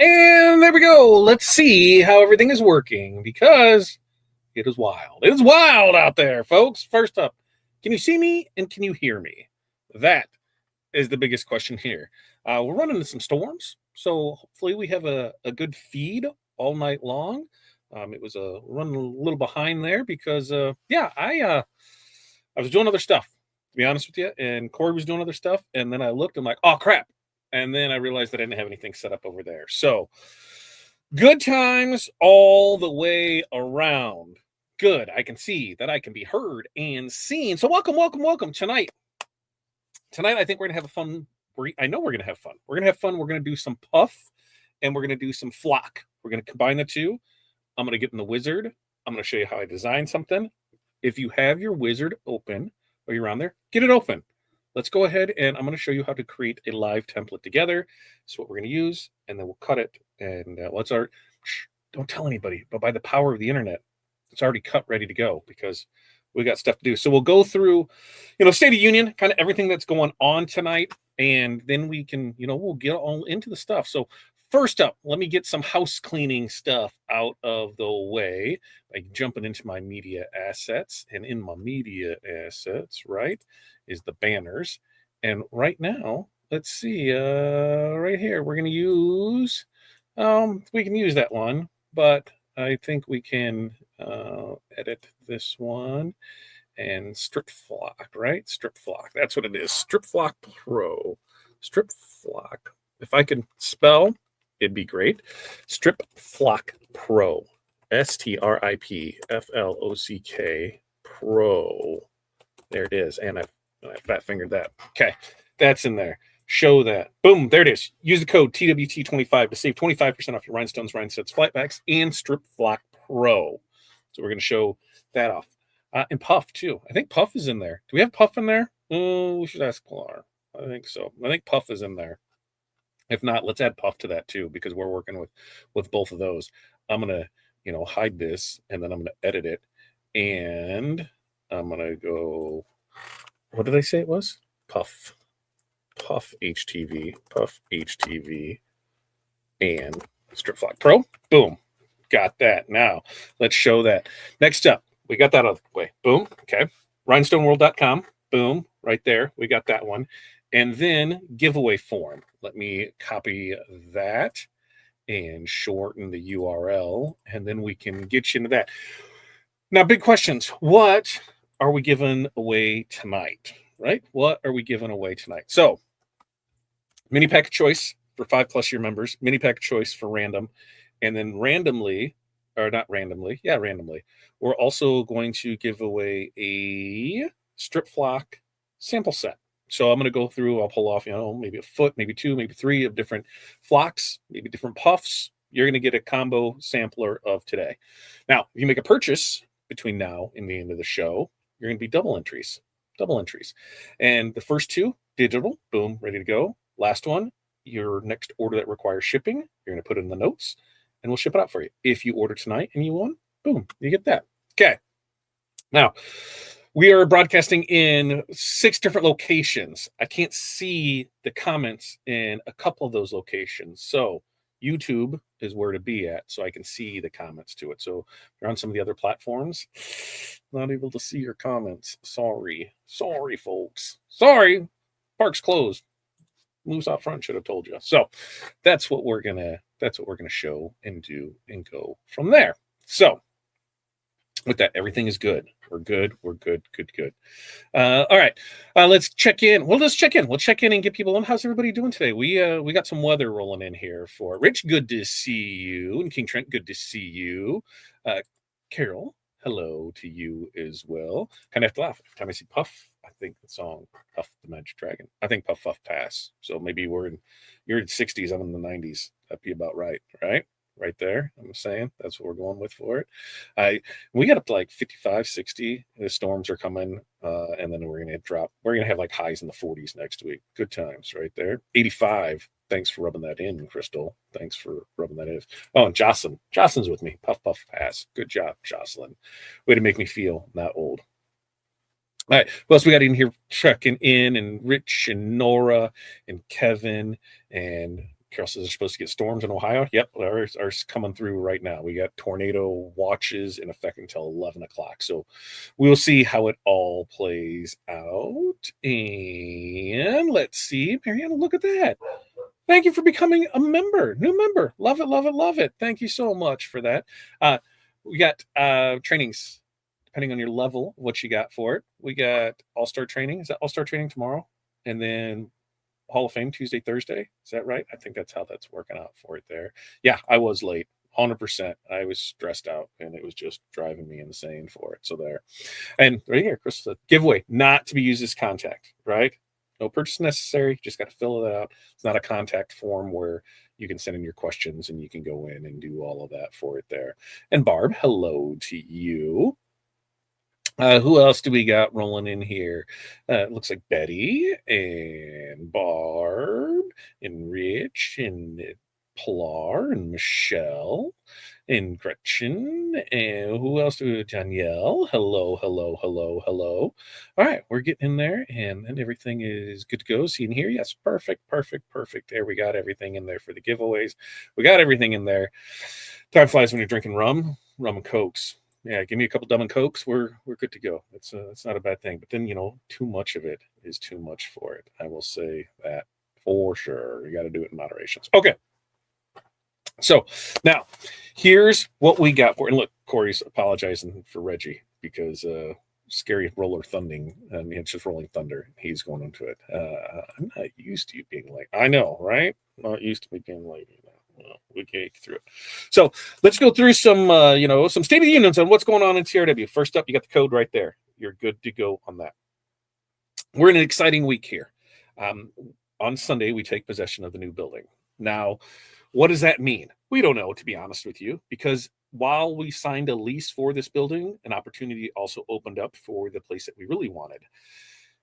And there we go. Let's see how everything is working because it is wild. It is wild out there, folks. First up, can you see me and can you hear me? That is the biggest question here. We're running into some storms, so hopefully we have a good feed all night long. It was running a little behind there because, I was doing other stuff, to be honest with you, and Corey was doing other stuff, and then I looked, I'm like, oh, crap. And then I realized that I didn't have anything set up over there. So good times all the way around. Good. I can see that I can be heard and seen. So welcome tonight. Tonight, I think we're going to have a fun. I know we're going to have fun. We're going to have fun. We're going to do some Puff and we're going to do some Flock. We're going to combine the two. I'm going to get in the wizard. I'm going to show you how I design something. If you have your wizard open or you're on there, get it open. Let's go ahead and I'm going to show you how to create a live template together. That's what we're going to use, and then we'll cut it. And don't tell anybody, but by the power of the internet, it's already cut, ready to go because we got stuff to do. So we'll go through, State of Union, kind of everything that's going on tonight, and then we can, we'll get all into the stuff. So first up, let me get some house cleaning stuff out of the way by jumping into my media assets. And in my media assets, right, is the banners. And right now, let's see, right here, we're going to use, we can use that one, but I think we can edit this one and strip flock, right? Strip flock, that's what it is. Strip flock pro, strip flock. If I could spell, it'd be great. Strip Flock Pro, STRIPFLOCK Pro. There it is, and I fat fingered that. Okay, that's in there. Show that. Boom, there it is. Use the code TWT25 to save 25% off your rhinestones, rhinesets, flatbacks, and Strip Flock Pro. So we're going to show that off. And Puff too. I think Puff is in there. Do we have Puff in there? Oh, we should ask Pilar. I think so. I think Puff is in there. If not, let's add Puff to that too, because we're working with both of those. I'm going to, hide this, and then I'm going to edit it. And I'm going to go, what did I say it was? Puff HTV, and Strip Flock Pro. Boom. Got that. Now, let's show that. Next up, we got that out of the way. Boom. Okay. Rhinestoneworld.com. Boom. Right there. We got that one. And then giveaway form. Let me copy that and shorten the URL, and then we can get you into that. Now, big questions. What are we giving away tonight, right? What are we giving away tonight? So, mini pack of choice for 5+ year members, mini pack of choice for random, and then randomly, we're also going to give away a strip flock sample set. So I'm going to go through, I'll pull off, maybe a foot, maybe 2, maybe 3 of different flocks, maybe different puffs. You're going to get a combo sampler of today. Now, if you make a purchase between now and the end of the show, you're going to be double entries. And the first 2, digital, boom, ready to go. Last one, your next order that requires shipping, you're going to put it in the notes, and we'll ship it out for you. If you order tonight and you won, boom, you get that. Okay. Now, we are broadcasting in 6 different locations. I can't see the comments in a couple of those locations. So YouTube is where to be at, so I can see the comments to it. So if you're on some of the other platforms, not able to see your comments. Sorry, folks. Sorry. Park's closed. Moose out front should have told you. So that's what we're gonna show and do and go from there. So with that, everything is good. We're good. All right. Let's check in. We'll check in and get people on. How's everybody doing today? We got some weather rolling in here for Rich. Good to see you. And King Trent, good to see you. Carol, hello to you as well. Kind of have to laugh every time I see Puff. I think the song Puff the Magic Dragon. I think Puff Puff Pass. So maybe you're in 60s, I'm in the 90s. That'd be about right, right? Right there. I'm saying that's what we're going with for it. We got up to like 55, 60. The storms are coming, and then we're gonna drop. We're gonna have like highs in the 40s next week. Good times right there. 85. Thanks for rubbing that in, Crystal. Thanks for rubbing that in. Oh, and Jocelyn. Jocelyn's with me. Puff Puff Pass. Good job, Jocelyn. Way to make me feel not old. All right, who else we got in here checking in? And Rich and Nora and Kevin and Carol says they're supposed to get storms in Ohio. Yep, ours are coming through right now. We got tornado watches in effect until 11 o'clock. So we'll see how it all plays out. And let's see, Mariana, look at that. Thank you for becoming a member, new member. Love it, love it, love it. Thank you so much for that. We got trainings. Depending on your level, what you got for it. We got All-Star Training. Is that All-Star Training tomorrow? And then Hall of Fame Tuesday, Thursday. Is that right? I think that's how that's working out for it there. Yeah, I was late. 100%. I was stressed out, and it was just driving me insane for it. So there. And right here, Chris said, giveaway, not to be used as contact, right? No purchase necessary. Just got to fill it out. It's not a contact form where you can send in your questions, and you can go in and do all of that for it there. And Barb, hello to you. Who else do we got rolling in here? It looks like Betty and Barb and Rich and Pilar and Michelle and Gretchen. And who else do we have? Danielle. Hello, hello, hello, hello. All right, we're getting in there, and everything is good to go. See in here? Yes, perfect, perfect, perfect. There, we got everything in there for the giveaways. We got everything in there. Time flies when you're drinking rum and Cokes. Yeah, give me a couple Dumb and Cokes. We're good to go. It's not a bad thing. But then, too much of it is too much for it. I will say that for sure. You got to do it in moderation. Okay. So now here's what we got for. And look, Corey's apologizing for Reggie because scary roller thunding, and it's just rolling thunder. He's going into it. I'm not used to you being late. I know, right? Not used to me being late. Well, we can get through it. So let's go through some State of the Unions on what's going on in TRW. First up, you got the code right there. You're good to go on that. We're in an exciting week here. On Sunday, we take possession of the new building. Now, what does that mean? We don't know, to be honest with you, because while we signed a lease for this building, an opportunity also opened up for the place that we really wanted.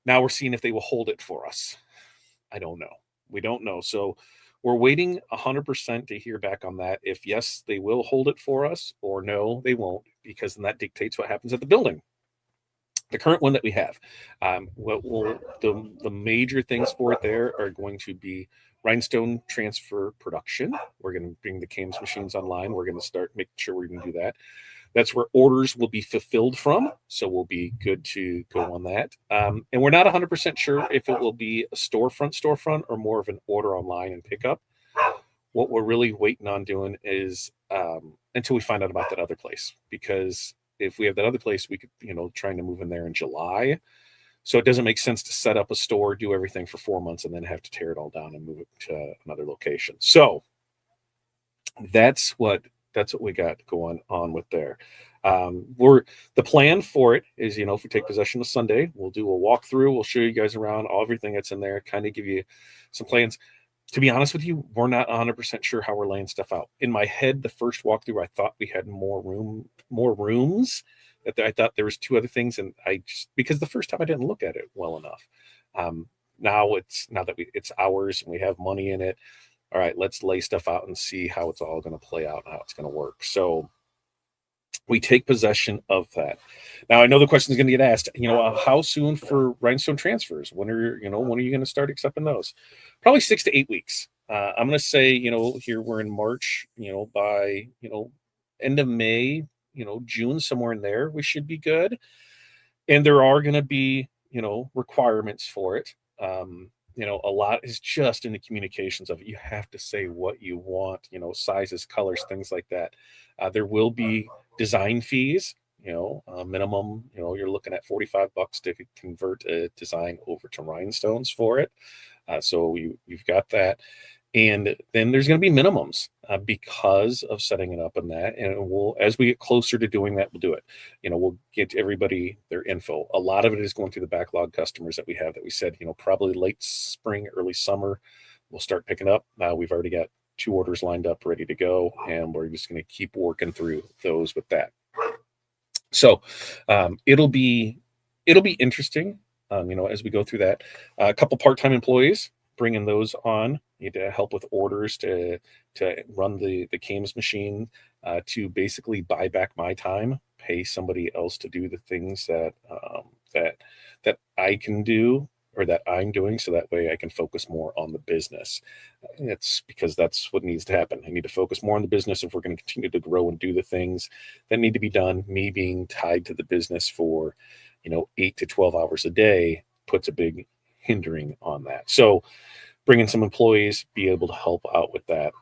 Now we're seeing if they will hold it for us. I don't know. We don't know. So we're waiting 100% to hear back on that. If yes, they will hold it for us, or no, they won't, because then that dictates what happens at the building. The current one that we have, the major things for it there are going to be rhinestone transfer production. We're going to bring the CAMS machines online. We're going to start making sure we can do that. That's where orders will be fulfilled from. So we'll be good to go on that. And we're not 100% sure if it will be a storefront or more of an order online and pickup. What we're really waiting on doing is until we find out about that other place, because if we have that other place, we could, trying to move in there in July. So it doesn't make sense to set up a store, do everything for 4 months, and then have to tear it all down and move it to another location. So that's what we got going on with there. The plan for it is, if we take possession of Sunday, we'll do a walkthrough. We'll show you guys around everything that's in there, kind of give you some plans. To be honest with you, we're not 100% sure how we're laying stuff out. In my head, the first walkthrough, I thought we had more rooms. That I thought there was 2 other things, and because the first time I didn't look at it well enough. Now that it's ours and we have money in it. All right, let's lay stuff out and see how it's all going to play out and how it's going to work. So we take possession of that. Now I know the question is going to get asked. How soon for rhinestone transfers? When are you going to start accepting those? Probably 6 to 8 weeks. I'm going to say here we're in March. By end of May. June, somewhere in there, we should be good. And there are going to be, requirements for it. A lot is just in the communications of it. You have to say what you want, sizes, colors, things like that. There will be design fees, minimum, you're looking at $45 to convert a design over to rhinestones for it. So you've got that. And then there's going to be minimums because of setting it up and that. And we'll, as we get closer to doing that, we'll do it. We'll get everybody their info. A lot of it is going through the backlog customers that we have that we said, probably late spring, early summer, we'll start picking up. We've already got 2 orders lined up, ready to go. And we're just going to keep working through those with that. So it'll be interesting, as we go through that. A couple part-time employees, bringing those on. Need to help with orders to run the CAMS machine, to basically buy back my time, pay somebody else to do the things that I can do or that I'm doing, so that way I can focus more on the business. It's because that's what needs to happen. I need to focus more on the business if we're going to continue to grow and do the things that need to be done. Me being tied to the business for 8 to 12 hours a day puts a big hindering on that. So bring in some employees, be able to help out with that.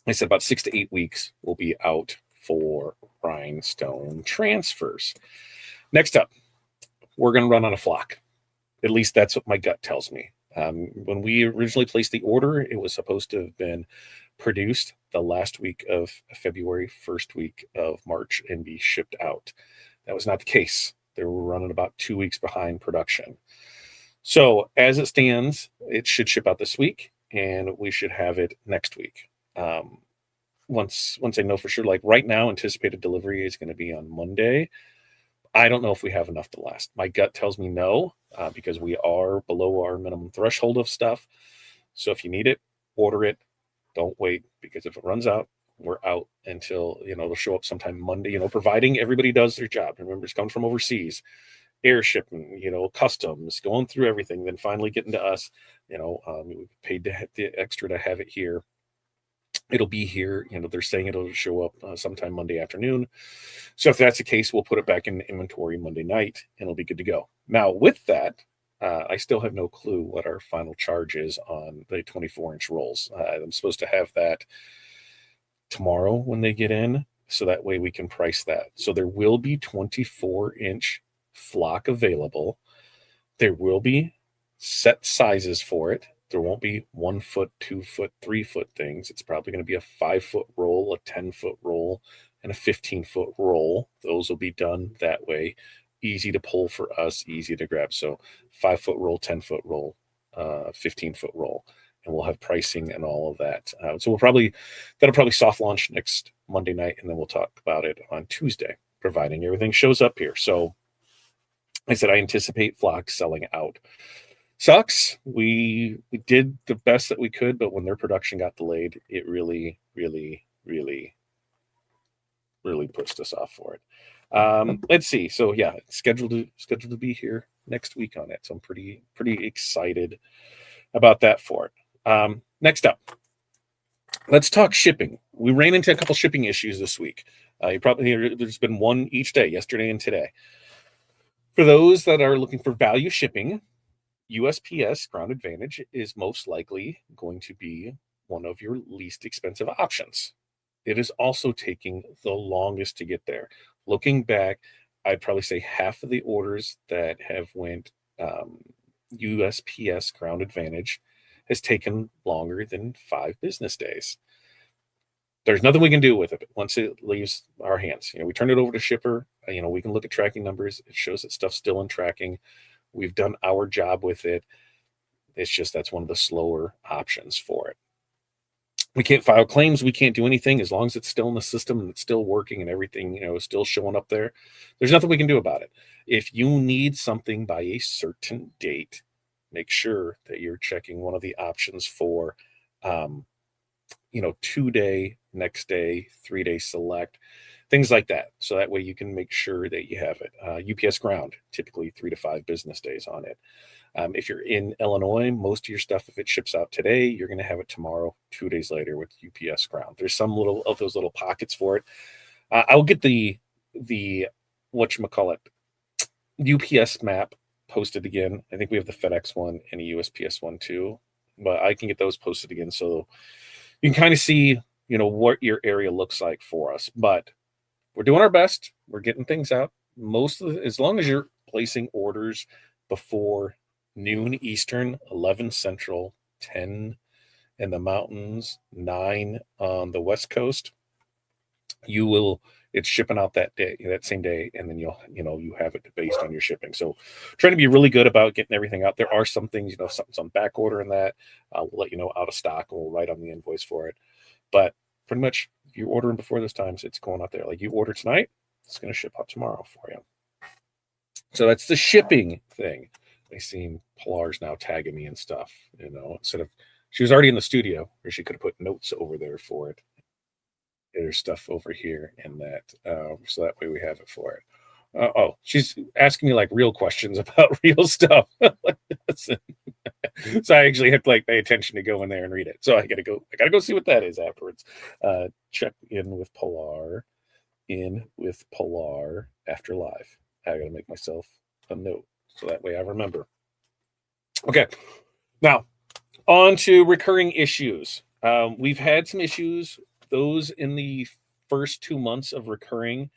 I said about 6 to 8 weeks we'll be out for rhinestone transfers. Next up, we're going to run on a flock. At least that's what my gut tells me. When we originally placed the order, it was supposed to have been produced the last week of February, first week of March, and be shipped out. That was not the case. They were running about 2 weeks behind production. So as it stands, it should ship out this week, and we should have it next week. Once I know for sure, like right now, anticipated delivery is going to be on Monday. I don't know if we have enough to last. My gut tells me no, because we are below our minimum threshold of stuff. So if you need it, order it. Don't wait, because if it runs out, we're out until, it'll show up sometime Monday, providing everybody does their job. Remember, it's coming from overseas, air shipping, customs, going through everything, then finally getting to us. We paid the extra to have it here. It'll be here. They're saying it'll show up sometime Monday afternoon. So if that's the case, we'll put it back in inventory Monday night, and it'll be good to go. Now, with that, I still have no clue what our final charge is on the 24-inch rolls. I'm supposed to have that tomorrow when they get in, so that way we can price that. So there will be 24-inch flock available. There will be set sizes for it. There won't be 1 foot, 2 foot, 3 foot things. It's probably going to be a 5-foot roll, a 10-foot roll, and a 15-foot roll. Those will be done that way. Easy to pull for us, easy to grab. So 5-foot roll, 10-foot roll, 15-foot roll, and we'll have pricing and all of that. So that'll probably soft launch next Monday night, and then we'll talk about it on Tuesday, providing everything shows up here. So I said I anticipate flock selling out. Sucks. We did the best that we could, but when their production got delayed, it really, really, really, really pushed us off for it. Let's see. So yeah, it's scheduled to be here next week on it. So I'm pretty excited about that for it. Next up, let's talk shipping. We ran into a couple shipping issues this week. There's been one each day, yesterday and today. For those that are looking for value shipping, USPS Ground Advantage is most likely going to be one of your least expensive options. It is also taking the longest to get there. Looking back, I'd probably say half of the orders that have went USPS Ground Advantage has taken longer than 5 business days. There's nothing we can do with it once it leaves our hands. We turn it over to shipper. We can look at tracking numbers. It shows that stuff's still in tracking. We've done our job with it. It's just that's one of the slower options for it. We can't file claims. We can't do anything as long as it's still in the system and it's still working and everything, is still showing up there. There's nothing we can do about it. If you need something by a certain date, make sure that you're checking one of the options for, 2-day, next day, 3-day select, things like that. So that way you can make sure that you have it. UPS Ground, typically 3 to 5 business days on it. If you're in Illinois, most of your stuff, if it ships out today, you're going to have it tomorrow, 2 days later with UPS Ground. There's some those little pockets for it. I'll get the whatchamacallit, UPS map posted again. I think we have the FedEx one and a USPS one too, but I can get those posted again so you can kind of see, what your area looks like for us. But we're doing our best. We're getting things out. As long as you're placing orders before noon Eastern, 11 Central, 10 and the mountains 9 on the West Coast, it's shipping out that day, that same day, and then you have it based on your shipping. So trying to be really good about getting everything out. There are some things, something's on back order and that we'll let you know out of stock, and we'll write on the invoice for it. But pretty much if you're ordering before those times, it's going out there. Like you order tonight, it's going to ship out tomorrow for you. So that's the shipping thing. I seen Pilar's now tagging me and stuff, instead of, she was already in the studio, or she could have put notes over there for it. There's stuff over here and that, so that way we have it for it. She's asking me like real questions about real stuff. So I actually have to like pay attention to go in there and read it. So I gotta go see what that is afterwards. Check in with Pilar after live. I gotta make myself a note so that way I remember. Okay, now on to recurring issues. We've had some issues. Those in the first 2 months of recurring,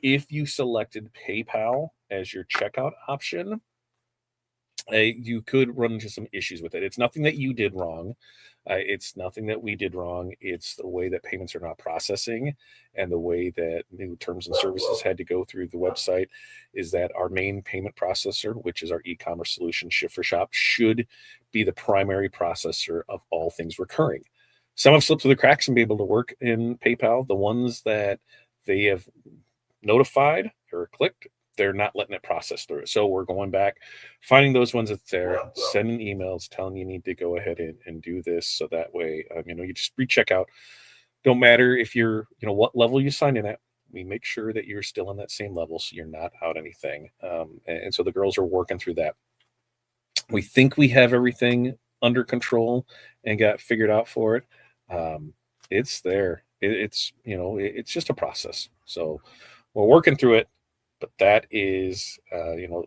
if you selected PayPal as your checkout option, you could run into some issues with it. It's nothing that you did wrong. It's nothing that we did wrong. It's the way that payments are not processing and the way that new terms and services had to go through the website is that our main payment processor, which is our e-commerce solution, Ship4Shop, should be the primary processor of all things recurring. Some have slipped through the cracks and be able to work in PayPal. The ones that they have notified or clicked, they're not letting it process through. So we're going back, finding those ones that's there, sending emails, telling you need to go ahead and do this. So that way, you just recheck out. Don't matter if you're, what level you sign in at. We make sure that you're still on that same level so you're not out anything. And so the girls are working through that. We think we have everything under control and got figured out for it. It's there. It's just a process. So we're working through it, but that is,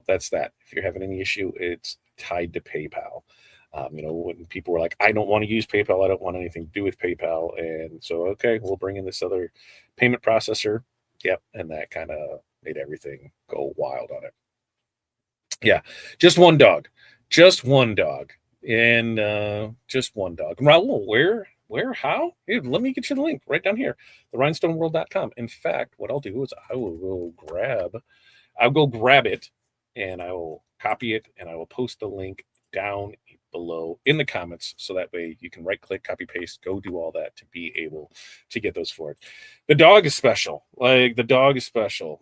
that's that. If you're having any issue, it's tied to PayPal. When people were like, I don't want to use PayPal, I don't want anything to do with PayPal. And so, okay, we'll bring in this other payment processor. Yep. And that kind of made everything go wild on it. Yeah. Just one dog. And just one dog. Raul, where, how? Dude, let me get you the link right down here, therhinestoneworld.com. In fact, what I'll do is I'll go grab it and I will copy it and I will post the link down below in the comments. So that way you can right click, copy, paste, go do all that to be able to get those for it. The dog is special.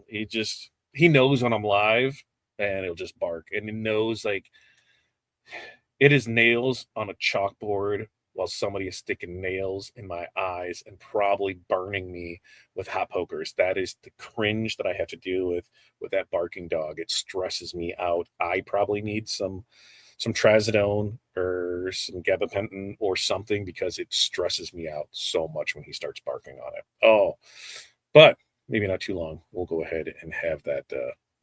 He knows when I'm live and he'll just bark, and he knows like it is nails on a chalkboard while somebody is sticking nails in my eyes and probably burning me with hot pokers. That is the cringe that I have to deal with that barking dog. It stresses me out. I probably need some trazodone or some gabapentin or something because it stresses me out so much when he starts barking on it. Oh, but maybe not too long. We'll go ahead and have that.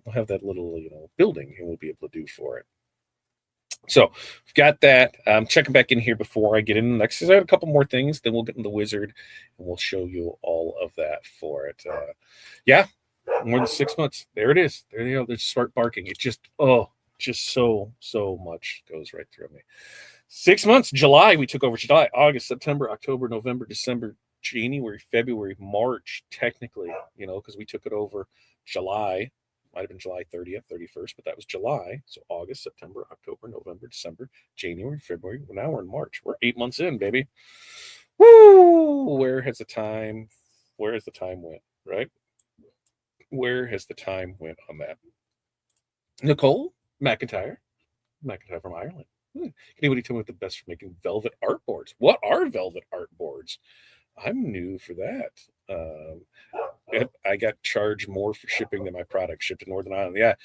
We'll have that little building, and we'll be able to do for it. So we've got that. Checking back in here before I get in the next. I have a couple more things. Then we'll get in the wizard, and we'll show you all of that for it. Yeah, more than 6 months. There it is. There they go. They start barking. It just so much goes right through me. 6 months. July. We took over July, August, September, October, November, December, January, February, March. Technically, because we took it over July. Might have been July 30th, 31st, but that was July. So August, September, October, November, December, January, February. Now we're in March. We're 8 months in, baby. Woo! Where has the time went, right? Where has the time went on that? Nicole McIntyre from Ireland. Anybody tell me what the best for making velvet art boards? What are velvet art boards? I'm new for that. I got charged more for shipping than my product shipped to Northern Ireland. Yeah,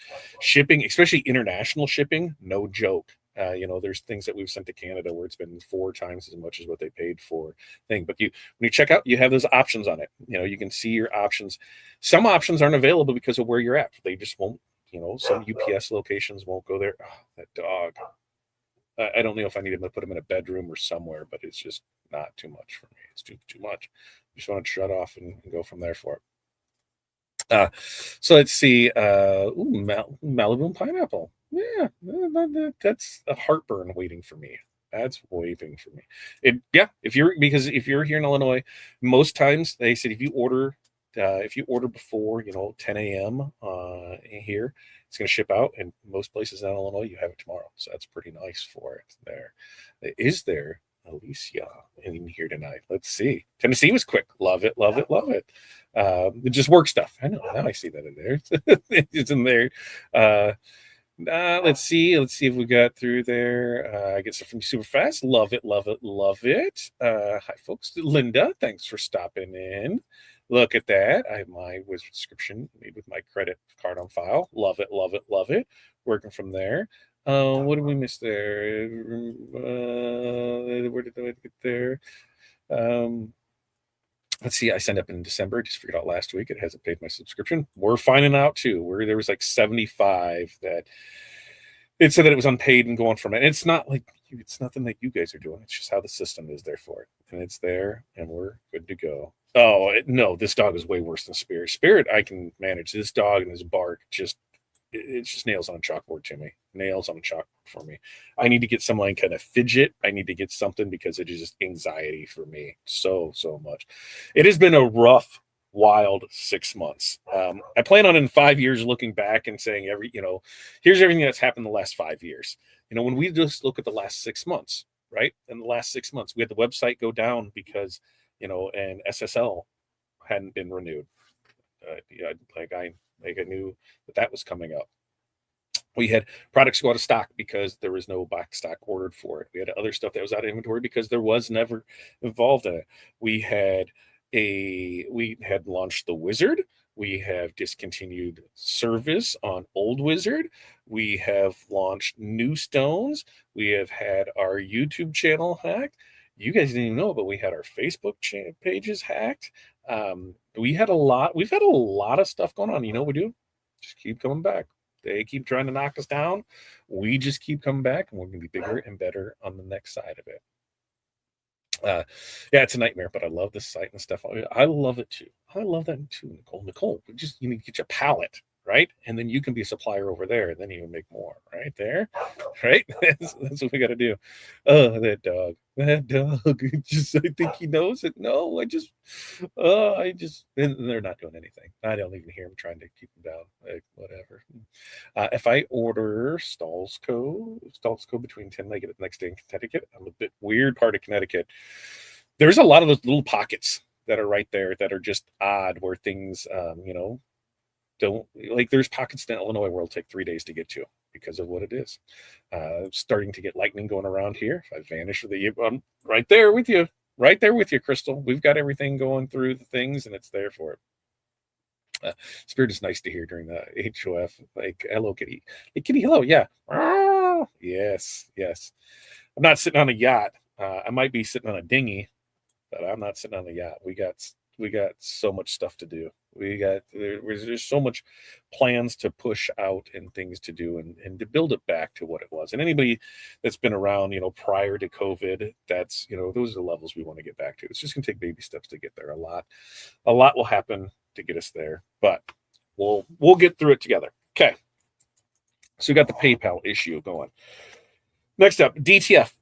shipping, especially international shipping, no joke. There's things that we've sent to Canada where it's been 4 times as much as what they paid for thing. But when you check out, you have those options on it. You can see your options. Some options aren't available because of where you're at. They just won't. Some UPS locations won't go there. Oh, that dog. I don't know if I need to put him in a bedroom or somewhere, but it's just not too much for me. It's too much. I just want to shut off and go from there for it. So let's see. Malibu and pineapple. Yeah, that's a heartburn waiting for me. That's waving for me. If you're here in Illinois, most times they said if you order before 10 a.m. Here, it's going to ship out, and most places in Illinois you have it tomorrow. So that's pretty nice for it. There, is there Alicia in here tonight? Let's see. Tennessee was quick. Love it, love it, love it. Just work stuff. I know now. I see that in there. It's in there. Let's see. Let's see if we got through there. I get stuff from you super fast. Love it, love it, love it. Hi, folks. Linda, thanks for stopping in. Look at that. I have my wizard subscription made with my credit card on file. Love it, love it, love it. Working from there. What did we miss there? Where did I get there? Let's see. I signed up in December. Just figured out last week it hasn't paid my subscription. We're finding out too. Where there was like 75 that it said that it was unpaid and going from it. And it's not like it's nothing that you guys are doing. It's just how the system is there for it, and it's there, and we're good to go. Oh no, this dog is way worse than Spirit. Spirit, I can manage. This dog and his bark it's just nails on a chalkboard to me. Nails on a chalkboard for me. I need to get some kind of fidget. I need to get something because it is just anxiety for me so much. It has been a rough, wild 6 months. I plan on in 5 years looking back and saying here's everything that's happened in the last 5 years. When we just look at the last 6 months, right? In the last 6 months, we had the website go down because and SSL hadn't been renewed. I knew that was coming up. We had products go out of stock because there was no back stock ordered for it. We had other stuff that was out of inventory because there was never involved in it. We had launched the Wizard. We have discontinued service on Old Wizard. We have launched new Stones. We have had our YouTube channel hacked. You guys didn't even know, but we had our Facebook pages hacked. We've had a lot of stuff going on. You know what we do? Just keep coming back. They keep trying to knock us down. We just keep coming back, and we're going to be bigger and better on the next side of it. It's a nightmare, but I love this site and stuff. I love it too. I love that too, Nicole. You need to get your palette, right? And then you can be a supplier over there, and then you can make more right there, right? That's what we got to do. Oh, that dog. I think he knows it. No, and they're not doing anything. I don't even hear him trying to keep him down. Like, whatever. If I order Stalsco between 10 and I get it the next day in Connecticut, I'm a bit weird part of Connecticut. There's a lot of those little pockets that are right there that are just odd where things, don't like. There's pockets in Illinois where it'll take 3 days to get to because of what it is. Starting to get lightning going around here. If I vanish I'm right there with you, Crystal. We've got everything going through the things, and it's there for it. Spirit is nice to hear during the HOF. Like, hello, kitty. Hey, kitty, hello. Yeah. Yes. I'm not sitting on a yacht. I might be sitting on a dinghy, but I'm not sitting on a yacht. We got so much stuff to do. There's so much plans to push out and things to do and to build it back to what it was. And anybody that's been around, prior to COVID, that's, those are the levels we want to get back to. It's just going to take baby steps to get there. A lot will happen to get us there, but we'll get through it together. Okay. So we got the PayPal issue going. Next up, DTF.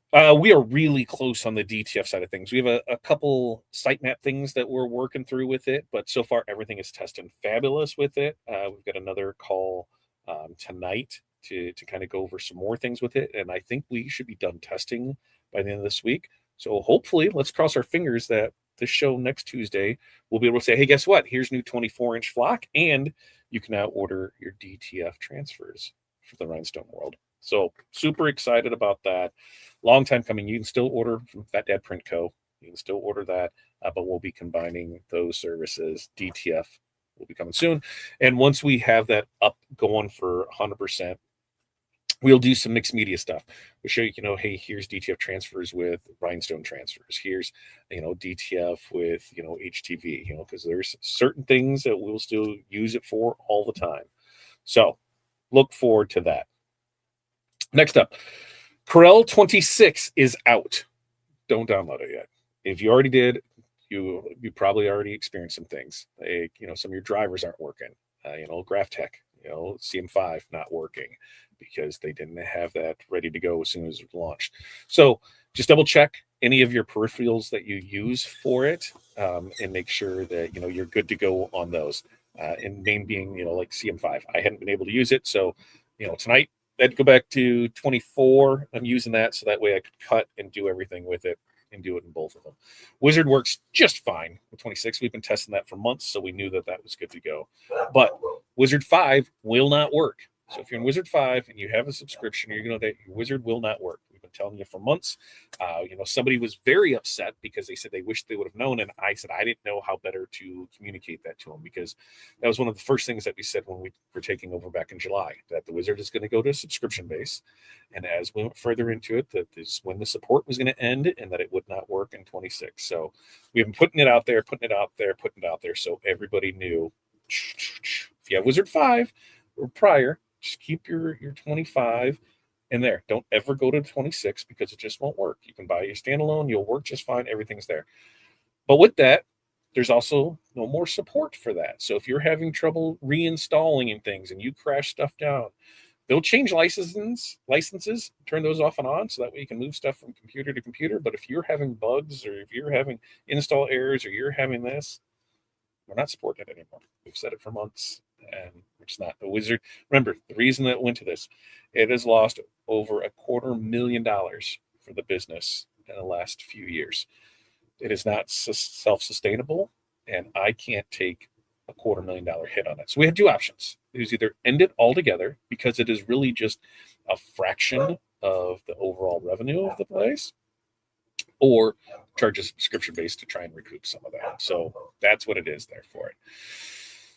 We are really close on the DTF side of things. We have a couple sitemap things that we're working through with it, but so far everything is testing fabulous with it. We've got another call tonight to kind of go over some more things with it, and I think we should be done testing by the end of this week. So hopefully, let's cross our fingers that this show next Tuesday we'll be able to say, hey, guess what? Here's new 24-inch flock, and you can now order your DTF transfers for the Rhinestone World. So super excited about that. Long time coming. You can still order from Fat Dad Print Co. You can still order that, but we'll be combining those services. DTF will be coming soon. And once we have that up going for 100%, we'll do some mixed media stuff. We'll show you, hey, here's DTF transfers with Rhinestone transfers. Here's, DTF with, HTV, because there's certain things that we'll still use it for all the time. So look forward to that. Next up, Corel 26 is out. Don't download it yet. If you already did, you probably already experienced some things. Like, some of your drivers aren't working. GraphTech, CM5 not working. because they didn't have that ready to go as soon as it launched. So just double check any of your peripherals that you use for it, and make sure that you're good to go on those. And main being like CM5. I hadn't been able to use it, so tonight I had to go back to 24. I'm using that so that way I could cut and do everything with it and do it in both of them. Wizard works just fine with 26. We've been testing that for months, so we knew that that was good to go. But Wizard 5 will not work. So if you're in Wizard 5 and you have a subscription, you're going to that your Wizard will not work. We've been telling you for months. Somebody was very upset because they said they wished they would have known, and I said I didn't know how better to communicate that to them, because that was one of the first things that we said when we were taking over back in July, that the Wizard is going to go to a subscription base, and as we went further into it, that this when the support was going to end and that it would not work in 26. So we've been putting it out there, so everybody knew. If you have Wizard 5 or prior, just keep your 25 in there. Don't ever go to 26 because it just won't work. You can buy your standalone, you'll work just fine, everything's there. But with that, there's also no more support for that. So if you're having trouble reinstalling and things and you crash stuff down, they'll change licenses, turn those off and on so that way you can move stuff from computer to computer. But if you're having bugs or if you're having install errors or you're having this, we're not supporting it anymore. We've said it for months, and it's not the Wizard. Remember, the reason that it went to this, it has lost over $250,000 for the business in the last few years. It is not self-sustainable, and I can't take a $250,000 hit on it. So we had two options. It was either end it altogether because it is really just a fraction of the overall revenue of the place, or charge a subscription base to try and recoup some of that. So that's what it is there for it.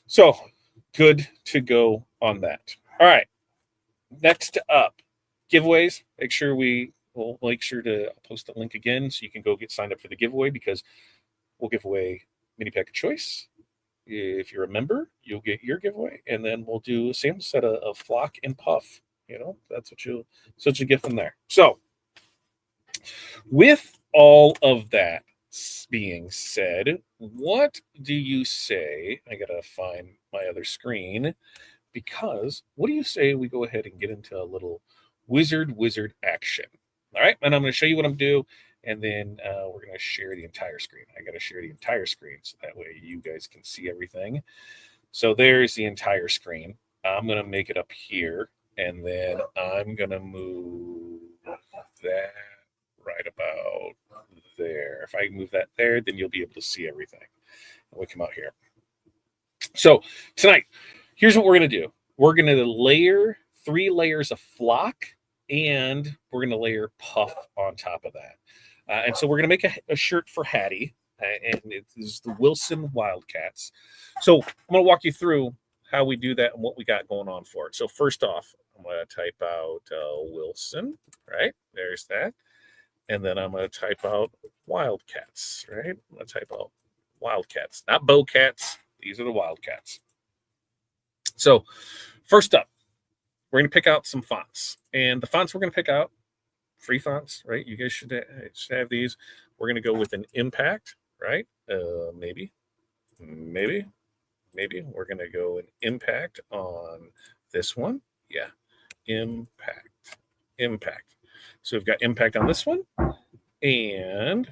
So good to go on that. All right. Next up, giveaways. We'll make sure to post the link again so you can go get signed up for the giveaway, because we'll give away mini pack of choice. If you're a member, you'll get your giveaway, and then we'll do a same set of Flock and Puff. That's what you get from there. So with all of that being said, what do you say? I gotta find my other screen, because what do you say we go ahead and get into a little wizard action? All right, and I'm going to show you what I'm doing, and then we're going to share the entire screen. I got to share the entire screen so that way you guys can see everything. So there's the entire screen. I'm going to make it up here, and then I'm going to move that right about there. If I move that there, then you'll be able to see everything. And we come out here. So tonight, here's what we're going to do. We're going to layer 3 layers of Flock, and we're going to layer Puff on top of that. And so we're going to make a shirt for Hattie, and it is the Wilson Wildcats. So I'm going to walk you through how we do that and what we got going on for it. So first off, I'm going to type out Wilson, right? There's that. And then I'm going to type out Wildcats, right? I'm going to type out Wildcats, not Bowcats. These are the Wildcats. So first up, we're going to pick out some fonts. And the fonts we're going to pick out, free fonts, right? You guys should have these. We're going to go with an impact, right? Maybe. We're going to go an impact on this one. Yeah, impact. So we've got impact on this one. And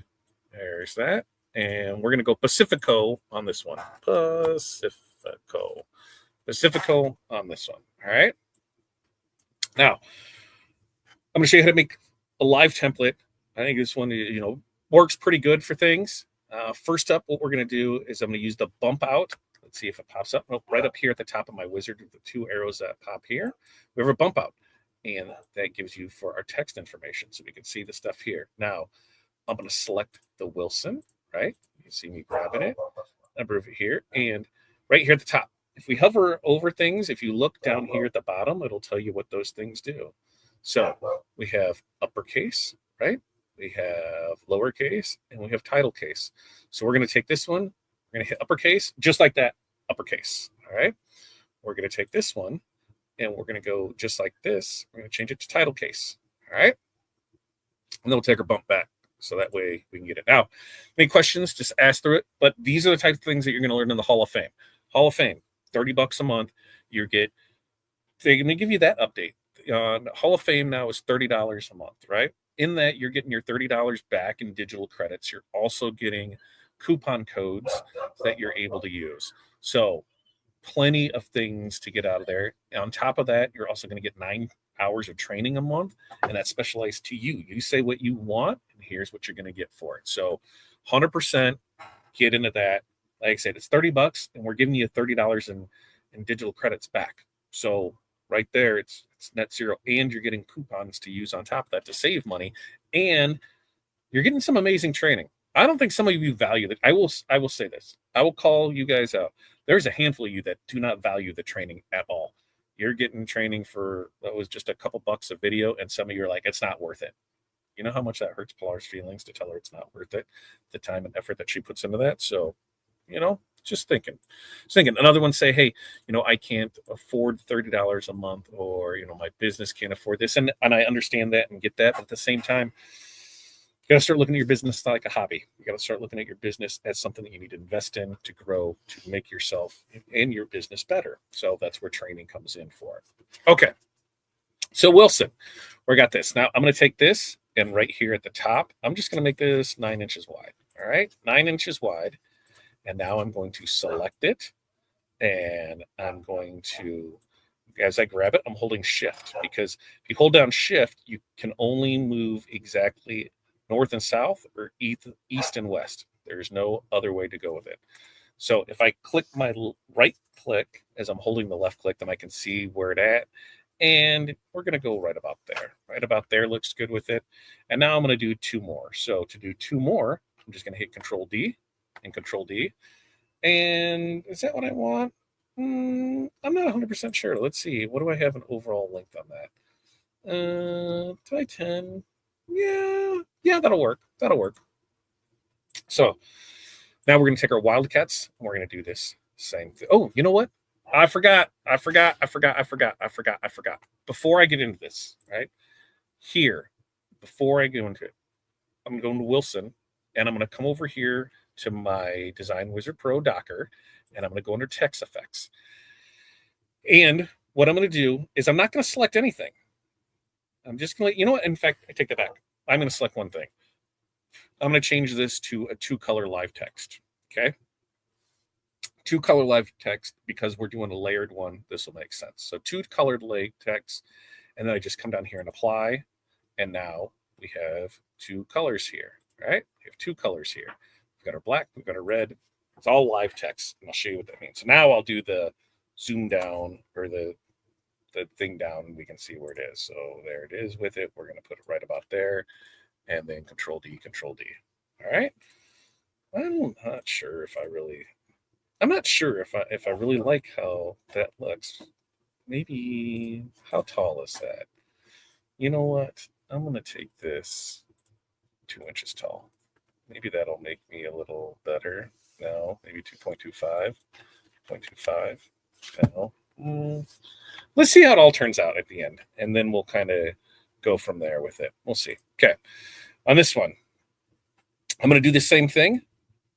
there's that. And we're going to go Pacifico on this one. Pacifico on this one. All right. Now, I'm going to show you how to make a live template. I think this one, works pretty good for things. First up, what we're going to do is I'm going to use the bump out. Let's see if it pops up. Nope, right up here at the top of my wizard with the 2 arrows that pop here. We have a bump out, and that gives you for our text information so we can see the stuff here. Now, I'm going to select the Wilson, right? You can see me grabbing it, number over here, and right here at the top. If we hover over things, if you look down here at the bottom, it'll tell you what those things do. So we have uppercase, right? We have lowercase, and we have title case. So we're going to take this one. We're going to hit uppercase, just like that, uppercase. All right. We're going to take this one, and we're going to go just like this. We're going to change it to title case. All right. And then we'll take our bump back. So that way we can get it. Now, any questions, just ask through it. But these are the types of things that you're going to learn in the Hall of Fame. Hall of Fame, $30 a month. They're going to give you that update. Hall of Fame now is $30 a month, right? In that, you're getting your $30 back in digital credits. You're also getting coupon codes that you're able to use. So plenty of things to get out of there. On top of that, you're also going to get 9 hours of training a month, and that's specialized to you. You say what you want, and here's what you're going to get for it. So 100% get into that. Like I said, it's $30, and we're giving you $30 in digital credits back. So right there, it's net zero, and you're getting coupons to use on top of that to save money, and you're getting some amazing training. I don't think some of you value that. I will say this. I will call you guys out. There's a handful of you that do not value the training at all. You're getting training for that was just a couple bucks a video, and some of you are like, it's not worth it. You know how much that hurts Pilar's feelings to tell her it's not worth it, the time and effort that she puts into that. So, just thinking. Another one say, hey, I can't afford $30 a month, or my business can't afford this, and I understand that and get that. But at the same time, you got to start looking at your business like a hobby. You got to start looking at your business as something that you need to invest in, to grow, to make yourself and your business better. So that's where training comes in for it. Okay. So Wilson, we got this. Now I'm going to take this, and right here at the top, I'm just going to make this 9 inches wide. All right. 9 inches wide. And now I'm going to select it, and I'm going to, as I grab it, I'm holding shift, because if you hold down shift, you can only move exactly north and south, or east and west. There's no other way to go with it. So if I click my right click as I'm holding the left click, then I can see where it at. And we're going to go right about there. Right about there looks good with it. And now I'm going to do 2 more. So to do 2 more, I'm just going to hit Control D and Control D. And is that what I want? I'm not 100% sure. Let's see. What do I have an overall length on that? By 10. Yeah, that'll work. So now we're going to take our Wildcats, and we're going to do this same thing. Oh, you know what? I forgot. Before I get into this, right here, before I go into it, I'm going to Wilson, and I'm going to come over here to my Design Wizard Pro Docker, and I'm going to go under Text Effects. And what I'm going to do is I'm not going to select anything. I'm just going to, what? In fact, I take that back. I'm going to select one thing. I'm going to change this to a 2-color live text. Okay. 2-color live text, because we're doing a layered one. This will make sense. So 2-colored live text. And then I just come down here and apply. And now we have 2 colors here, right? We have 2 colors here. We've got our black, we've got our red. It's all live text. And I'll show you what that means. So now I'll do the zoom down, or the thing down, and we can see where it is. So there it is with it. We're going to put it right about there, and then Control D, Control D. All right. I'm not sure if I really like how that looks. Maybe, how tall is that? You know what? I'm going to take this 2 inches tall. Maybe that'll make me a little better. No, maybe 2.25. 0.25. No. Let's see how it all turns out at the end, and then we'll kind of go from there with it. We'll see. Okay. On this one, I'm going to do the same thing,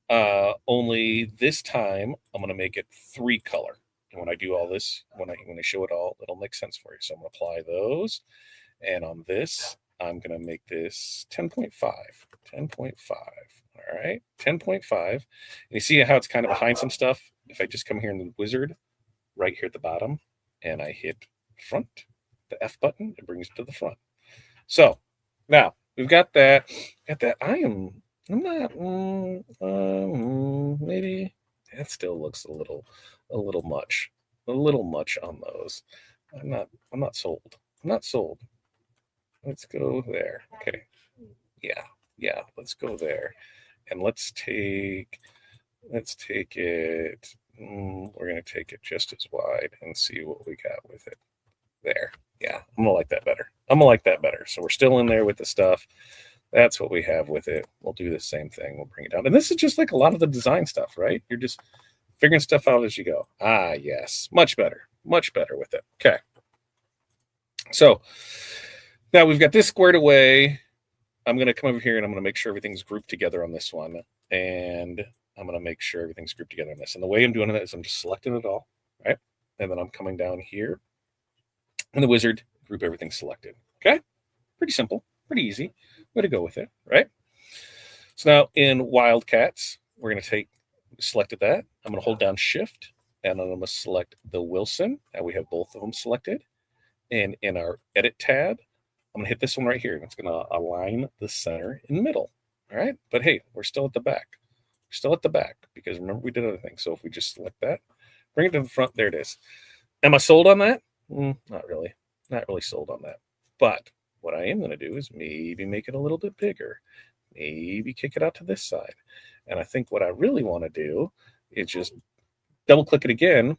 only this time I'm going to make it 3-color. And when I do all this, when I show it all, it'll make sense for you. So I'm going to apply those. And on this, I'm going to make this 10.5. 10.5. All right. 10.5. And you see how it's kind of behind some stuff? If I just come here in the wizard, right here at the bottom, and I hit front, the F button, it brings it to the front. So now we've got that. I'm not. Maybe that still looks a little much on those. I'm not sold. Let's go there. Okay. Yeah. Let's go there, and let's take it. We're going to take it just as wide and see what we got with it. There. Yeah, I'm going to like that better. So we're still in there with the stuff. That's what we have with it. We'll do the same thing. We'll bring it down. And this is just like a lot of the design stuff, right? You're just figuring stuff out as you go. Ah, yes. Much better with it. Okay. So now we've got this squared away. I'm going to come over here, and I'm going to make sure everything's grouped together on this one. And I'm going to make sure everything's grouped together on this. And the way I'm doing that is I'm just selecting it all, right? And then I'm coming down here in the wizard, group everything selected. Okay, pretty simple, pretty easy way to go with it, right? So now in Wildcats, we're going to selected that. I'm going to hold down Shift, and I'm going to select the Wilson, and we have both of them selected. And in our Edit tab, I'm going to hit this one right here, and it's going to align the center in the middle. All right, but hey, we're still at the back. We're still at the back because remember we did other things. So if we just select that, bring it to the front, there it is. Am I sold on that? Not really. Not really sold on that. But what I am going to do is maybe make it a little bit bigger. Maybe kick it out to this side. And I think what I really want to do is just double click it again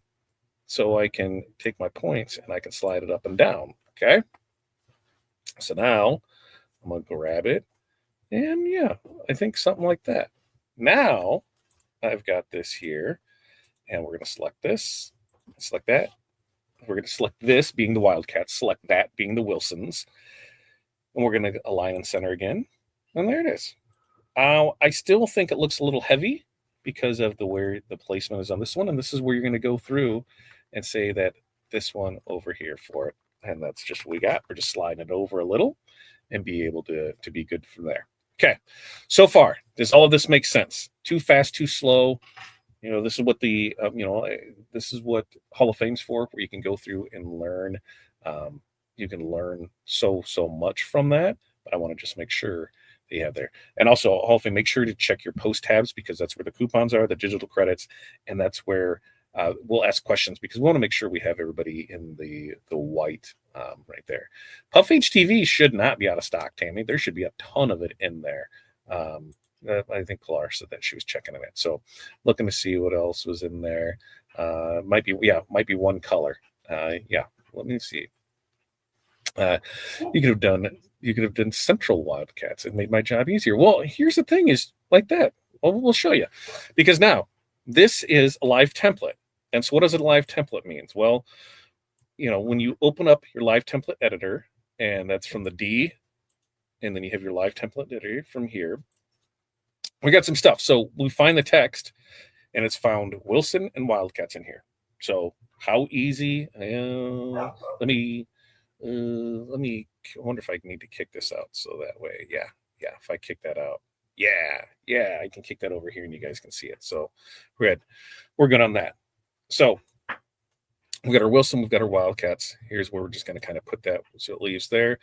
so I can take my points and I can slide it up and down. Okay. So now I'm going to grab it. And yeah, I think something like that. Now I've got this here, and we're going to select this, select that. We're going to select this being the Wildcats, select that being the Wilsons. And we're going to align and center again. And there it is. I still think it looks a little heavy because of where the placement is on this one. And this is where you're going to go through and say that this one over here for it. And that's just what we got. We're just sliding it over a little and be able to be good from there. Okay. So far, does all of this make sense? Too fast, too slow? This is what this is what Hall of Fame's for, where you can go through and learn. You can learn so much from that. But I want to just make sure that you have there. And also, Hall of Fame, make sure to check your post tabs because that's where the coupons are, the digital credits, and that's where we'll ask questions because we want to make sure we have everybody in the white right there. Puff HTV should not be out of stock, Tammy. There should be a ton of it in there. I think Pilar said that she was checking it. So looking to see what else was in there. Might be one color. Yeah, let me see. You could have done Central Wildcats. It made my job easier. Well, here's the thing is like that. Well, we'll show you because now this is a live template. And so what does a live template means? Well, when you open up your live template editor, and that's from the D, and then you have your live template editor from here, we got some stuff. So we find the text, and it's found Wilson and Wildcats in here. So how easy? Let me. I wonder if I need to kick this out so that way. Yeah. If I kick that out, yeah, I can kick that over here, and you guys can see it. So we're good on that. So we've got our Wilson, we've got our Wildcats. Here's where we're just going to kind of put that so it leaves there.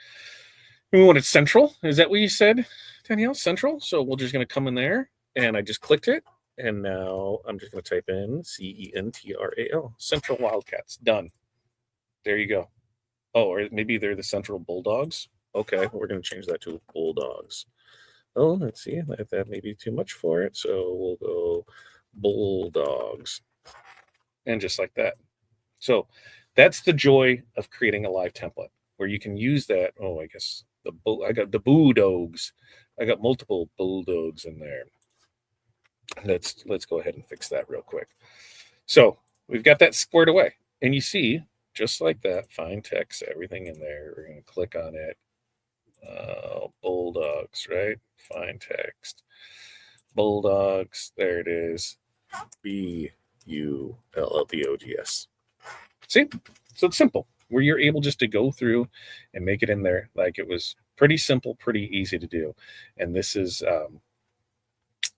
And we want it central. Is that what you said, Danielle? Central. So we're just going to come in there, and I just clicked it, and now I'm just going to type in CENTRAL, Central Wildcats. Done. There you go. Oh, or maybe they're the Central Bulldogs. Okay, we're going to change that to Bulldogs. Oh, let's see. That may be too much for it, so we'll go Bulldogs. And just like that. So that's the joy of creating a live template where you can use that. Oh, I guess I got the Bulldogs. I got multiple Bulldogs in there. Let's go ahead and fix that real quick. So we've got that squared away. And you see, just like that, find text, everything in there. We're going to click on it. Bulldogs, right? Find text. Bulldogs. There it is. BULLDOGS. See? So it's simple. Where you're able just to go through and make it in there. Like it was pretty simple, pretty easy to do. And this is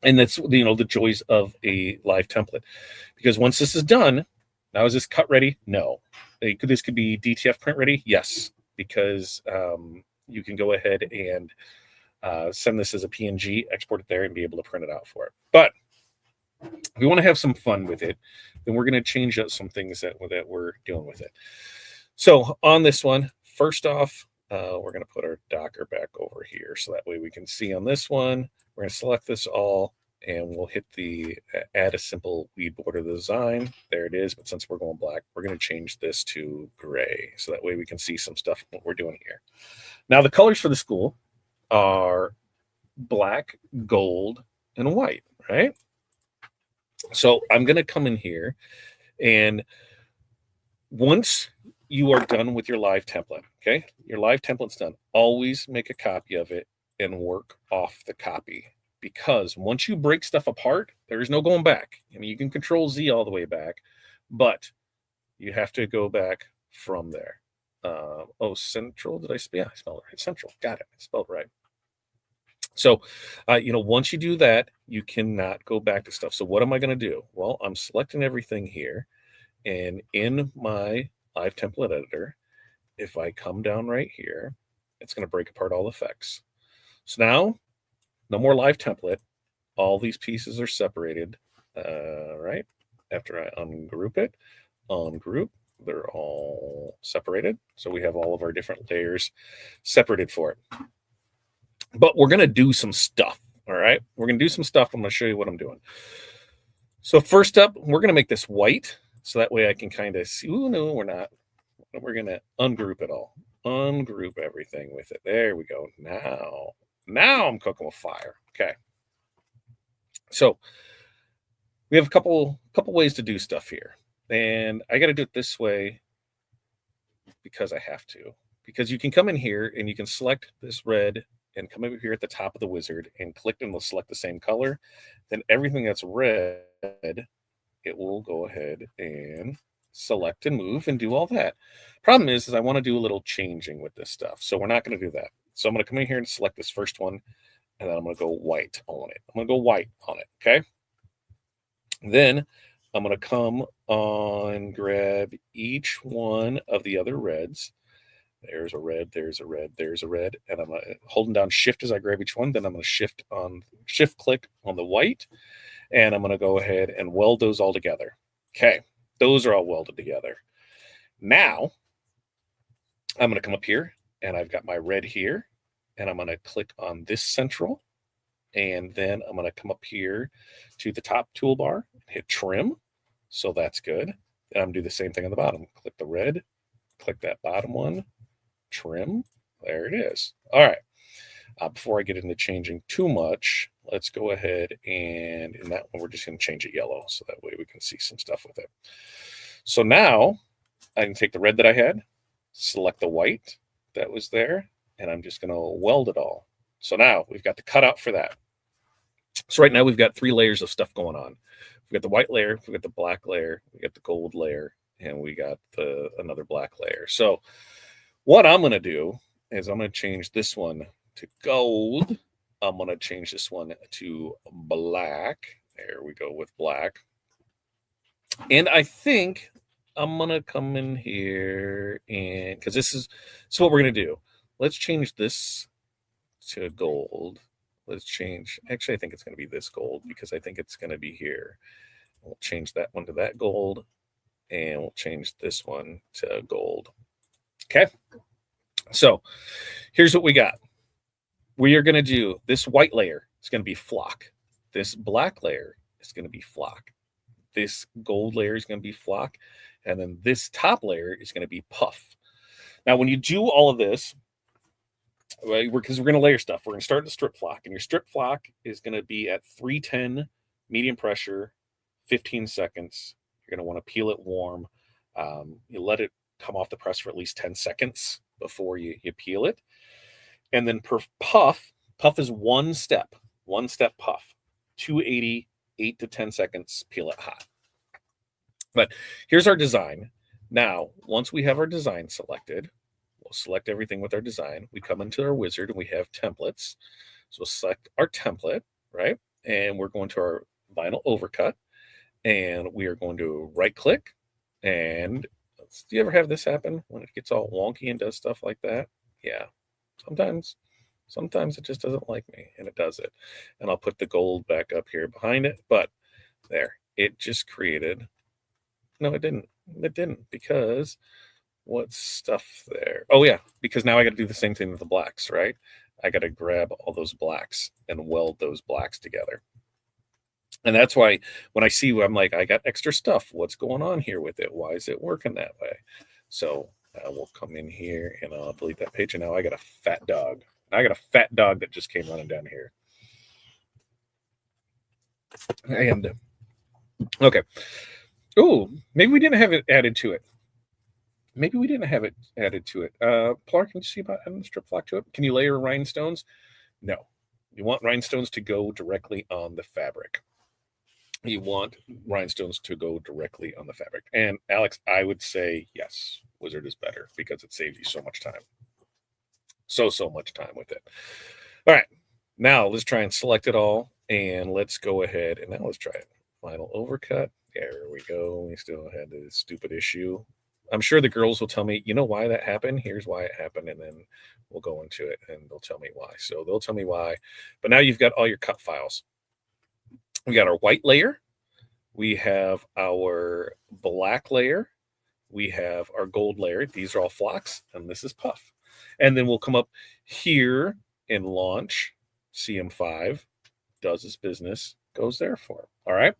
and that's the joys of a live template. Because once this is done, now is this cut ready? No. This could be DTF print ready? Yes. Because you can go ahead and send this as a PNG, export it there, and be able to print it out for it. But if we want to have some fun with it, then we're going to change up some things that we're doing with it. So on this one, first off, we're going to put our Docker back over here. So that way we can see on this one, we're going to select this all, and we'll hit the add a simple weed border design. There it is. But since we're going black, we're going to change this to gray. So that way we can see some stuff, what we're doing here. Now the colors for the school are black, gold, and white, right? So I'm going to come in here, and once you are done with your live template, okay, your live template's done, always make a copy of it and work off the copy. Because once you break stuff apart, there's no going back. I mean, you can Control Z all the way back, but you have to go back from there. Oh, central. Did I? Yeah, I spelled it right. Central. Got it. I spelled it right. So, once you do that, you cannot go back to stuff. So what am I going to do? Well, I'm selecting everything here. And in my live template editor, if I come down right here, it's going to break apart all effects. So now, no more live template. All these pieces are separated, right? After I ungroup it, ungroup, they're all separated. So we have all of our different layers separated for it. But we're going to do some stuff, all right? We're going to do some stuff. I'm going to show you what I'm doing. So first up, we're going to make this white. So that way I can kind of see, oh, no, we're not. We're going to ungroup it all. Ungroup everything with it. There we go. Now I'm cooking with fire. Okay. So we have a couple ways to do stuff here. And I got to do it this way because I have to. Because you can come in here and you can select this red and come over here at the top of the wizard and click and we'll select the same color. Then everything that's red, it will go ahead and select and move and do all that. Problem is I want to do a little changing with this stuff. So we're not going to do that. So I'm going to come in here and select this first one. And then I'm going to go white on it. I'm going to go white on it. Okay. Then I'm going to come on, grab each one of the other reds. There's a red, there's a red, there's a red. And I'm holding down shift as I grab each one. Then I'm going to shift click on the white. And I'm going to go ahead and weld those all together. Okay. Those are all welded together. Now I'm going to come up here and I've got my red here. And I'm going to click on this central. And then I'm going to come up here to the top toolbar, hit trim. So that's good. And I'm going to do the same thing on the bottom. Click the red, click that bottom one, trim. There it is. All right. Before I get into changing too much, let's go ahead and in that one, we're just going to change it yellow. So that way we can see some stuff with it. So now I can take the red that I had, select the white that was there, and I'm just going to weld it all. So now we've got the cutout for that. So right now we've got 3 layers of stuff going on. We've got the white layer, we've got the black layer, we got the gold layer, and we got another black layer. So what I'm going to do is I'm going to change this one to gold. I'm going to change this one to black. There we go with black. And I think I'm going to come in here and because this is what we're going to do. Let's change this to gold. Let's change. Actually, I think it's going to be this gold because I think it's going to be here. We'll change that one to that gold. And we'll change this one to gold. Okay. So here's what we got. We are going to do this white layer. It's going to be Flock. This black layer is going to be Flock. This gold layer is going to be Flock. And then this top layer is going to be Puff. Now, when you do all of this, because we're going to layer stuff, we're going to start the strip flock. And your strip flock is going to be at 310 medium pressure, 15 seconds. You're going to want to peel it warm. You let it come off the press for at least 10 seconds before you peel it. And then per puff is one step puff, 280, 8 to 10 seconds, peel it hot. But here's our design. Now, once we have our design selected, we'll select everything with our design. We come into our wizard and we have templates. So we'll select our template, right? And we're going to our vinyl overcut and we are going to right click. And do you ever have this happen when it gets all wonky and does stuff like that? Yeah. Sometimes it just doesn't like me and it does it. And I'll put the gold back up here behind it, but there, it just created. No, it didn't. It didn't because what's stuff there? Oh yeah, because now I got to do the same thing with the blacks, right? I got to grab all those blacks and weld those blacks together. And that's why when I see, I'm like, I got extra stuff. What's going on here with it? Why is it working that way? So we'll come in here and I'll delete that page. And now I got a fat dog. I got a fat dog that just came running down here. And okay. Oh, maybe we didn't have it added to it. Maybe we didn't have it added to it. Plar, can you see about adding strip flock to it? Can you layer rhinestones? No. You want rhinestones to go directly on the fabric. you want rhinestones to go directly on the fabric. And Alex, I would say yes, Wizard is better because it saves you so much time. So much time with it. All right, now let's try and select it all, and let's go ahead and now let's try it. Final overcut. There we go. We still had this stupid issue. I'm sure the girls will tell me, you know why that happened? Here's why it happened, and then we'll go into it, and they'll tell me why. So they'll tell me why. But now you've got all your cut files. We got our white layer. We have our black layer. We have our gold layer. These are all flocks, and this is Puff. And then we'll come up here and launch. CM5 does its business, goes there for him. All right.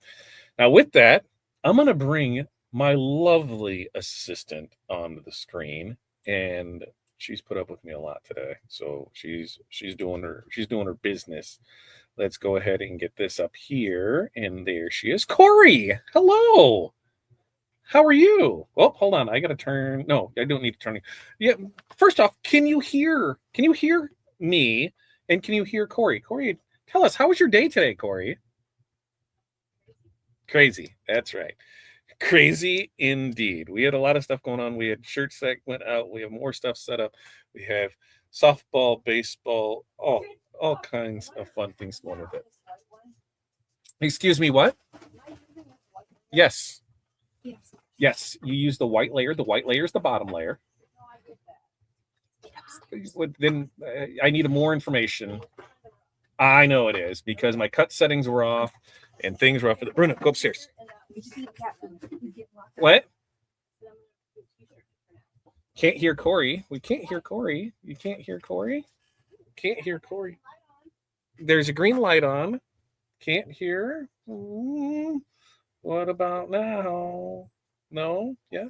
Now with that, I'm going to bring my lovely assistant onto the screen, and she's put up with me a lot today. So she's doing her business. Let's go ahead and get this up here, and there she is. Corey, hello. How are you? Oh, hold on. I got to turn. No, I don't need to turn. Yeah. First off, can you hear me? And can you hear Corey? Corey, tell us, how was your day today, Corey? Crazy. That's right. Crazy indeed. We had a lot of stuff going on. We had shirts that went out. We have more stuff set up. We have softball, baseball, all kinds of fun things going with it. Excuse me, what? Yes. Yes, you use the white layer. The white layer is the bottom layer. Then I need more information. I know it is because my cut settings were off and things were off. Bruno, go upstairs. What? Can't hear Corey. We can't hear Corey. You can't hear Corey? Can't hear Corey. There's a green light on. Can't hear. What about now? No? Yes?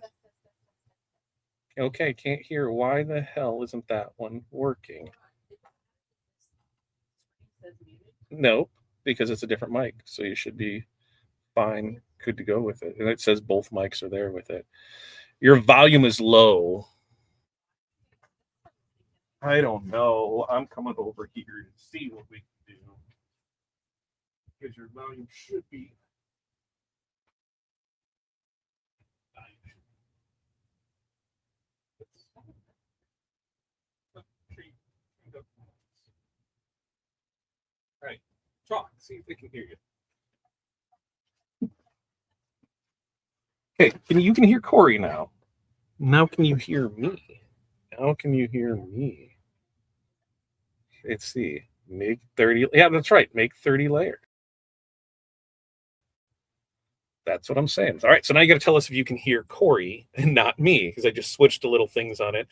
Okay, can't hear. Why the hell isn't that one working? Nope, because it's a different mic. So you should be fine, good to go with it. And it says both mics are there with it. Your volume is low. I don't know. I'm coming over here to see what we can do. Because your volume should be. All right, talk. See if they can hear you. Okay, you can hear Corey now. Now can you hear me? Now can you hear me? Let's see. Make 30. Yeah, that's right. Make 30 layers. That's what I'm saying. All right, so now you got to tell us if you can hear Corey and not me because I just switched the little things on it.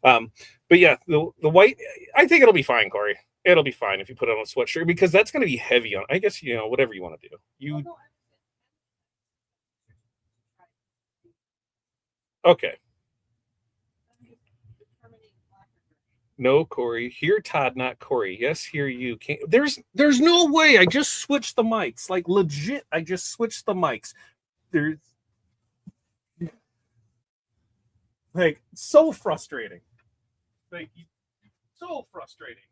But yeah, the white, I think it'll be fine, Corey. It'll be fine if you put it on a sweatshirt because that's going to be heavy on. I guess whatever you want to do. Okay. No, Corey. Hear Todd, not Corey. Yes, hear you. Can't. There's no way. I just switched the mics. Like legit, I just switched the mics. There's like so frustrating. Like so frustrating.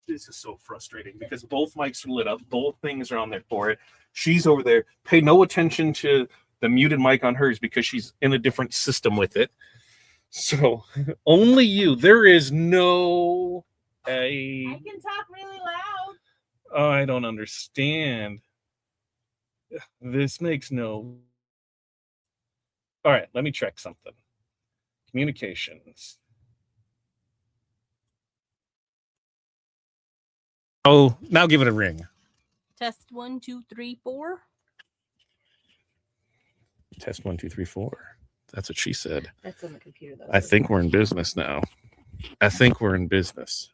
This is so frustrating because both mics are lit up, both things are on there for it. She's over there. Pay no attention to the muted mic on hers because she's in a different system with it. So only you. There is no. I can talk really loud. Oh, I don't understand. This makes no. All right, let me check something. Communications. Oh, now give it a ring. Test 1, 2, 3, 4. Test 1, 2, 3, 4. That's what she said. That's on the computer, though. I think we're in business now. I think we're in business.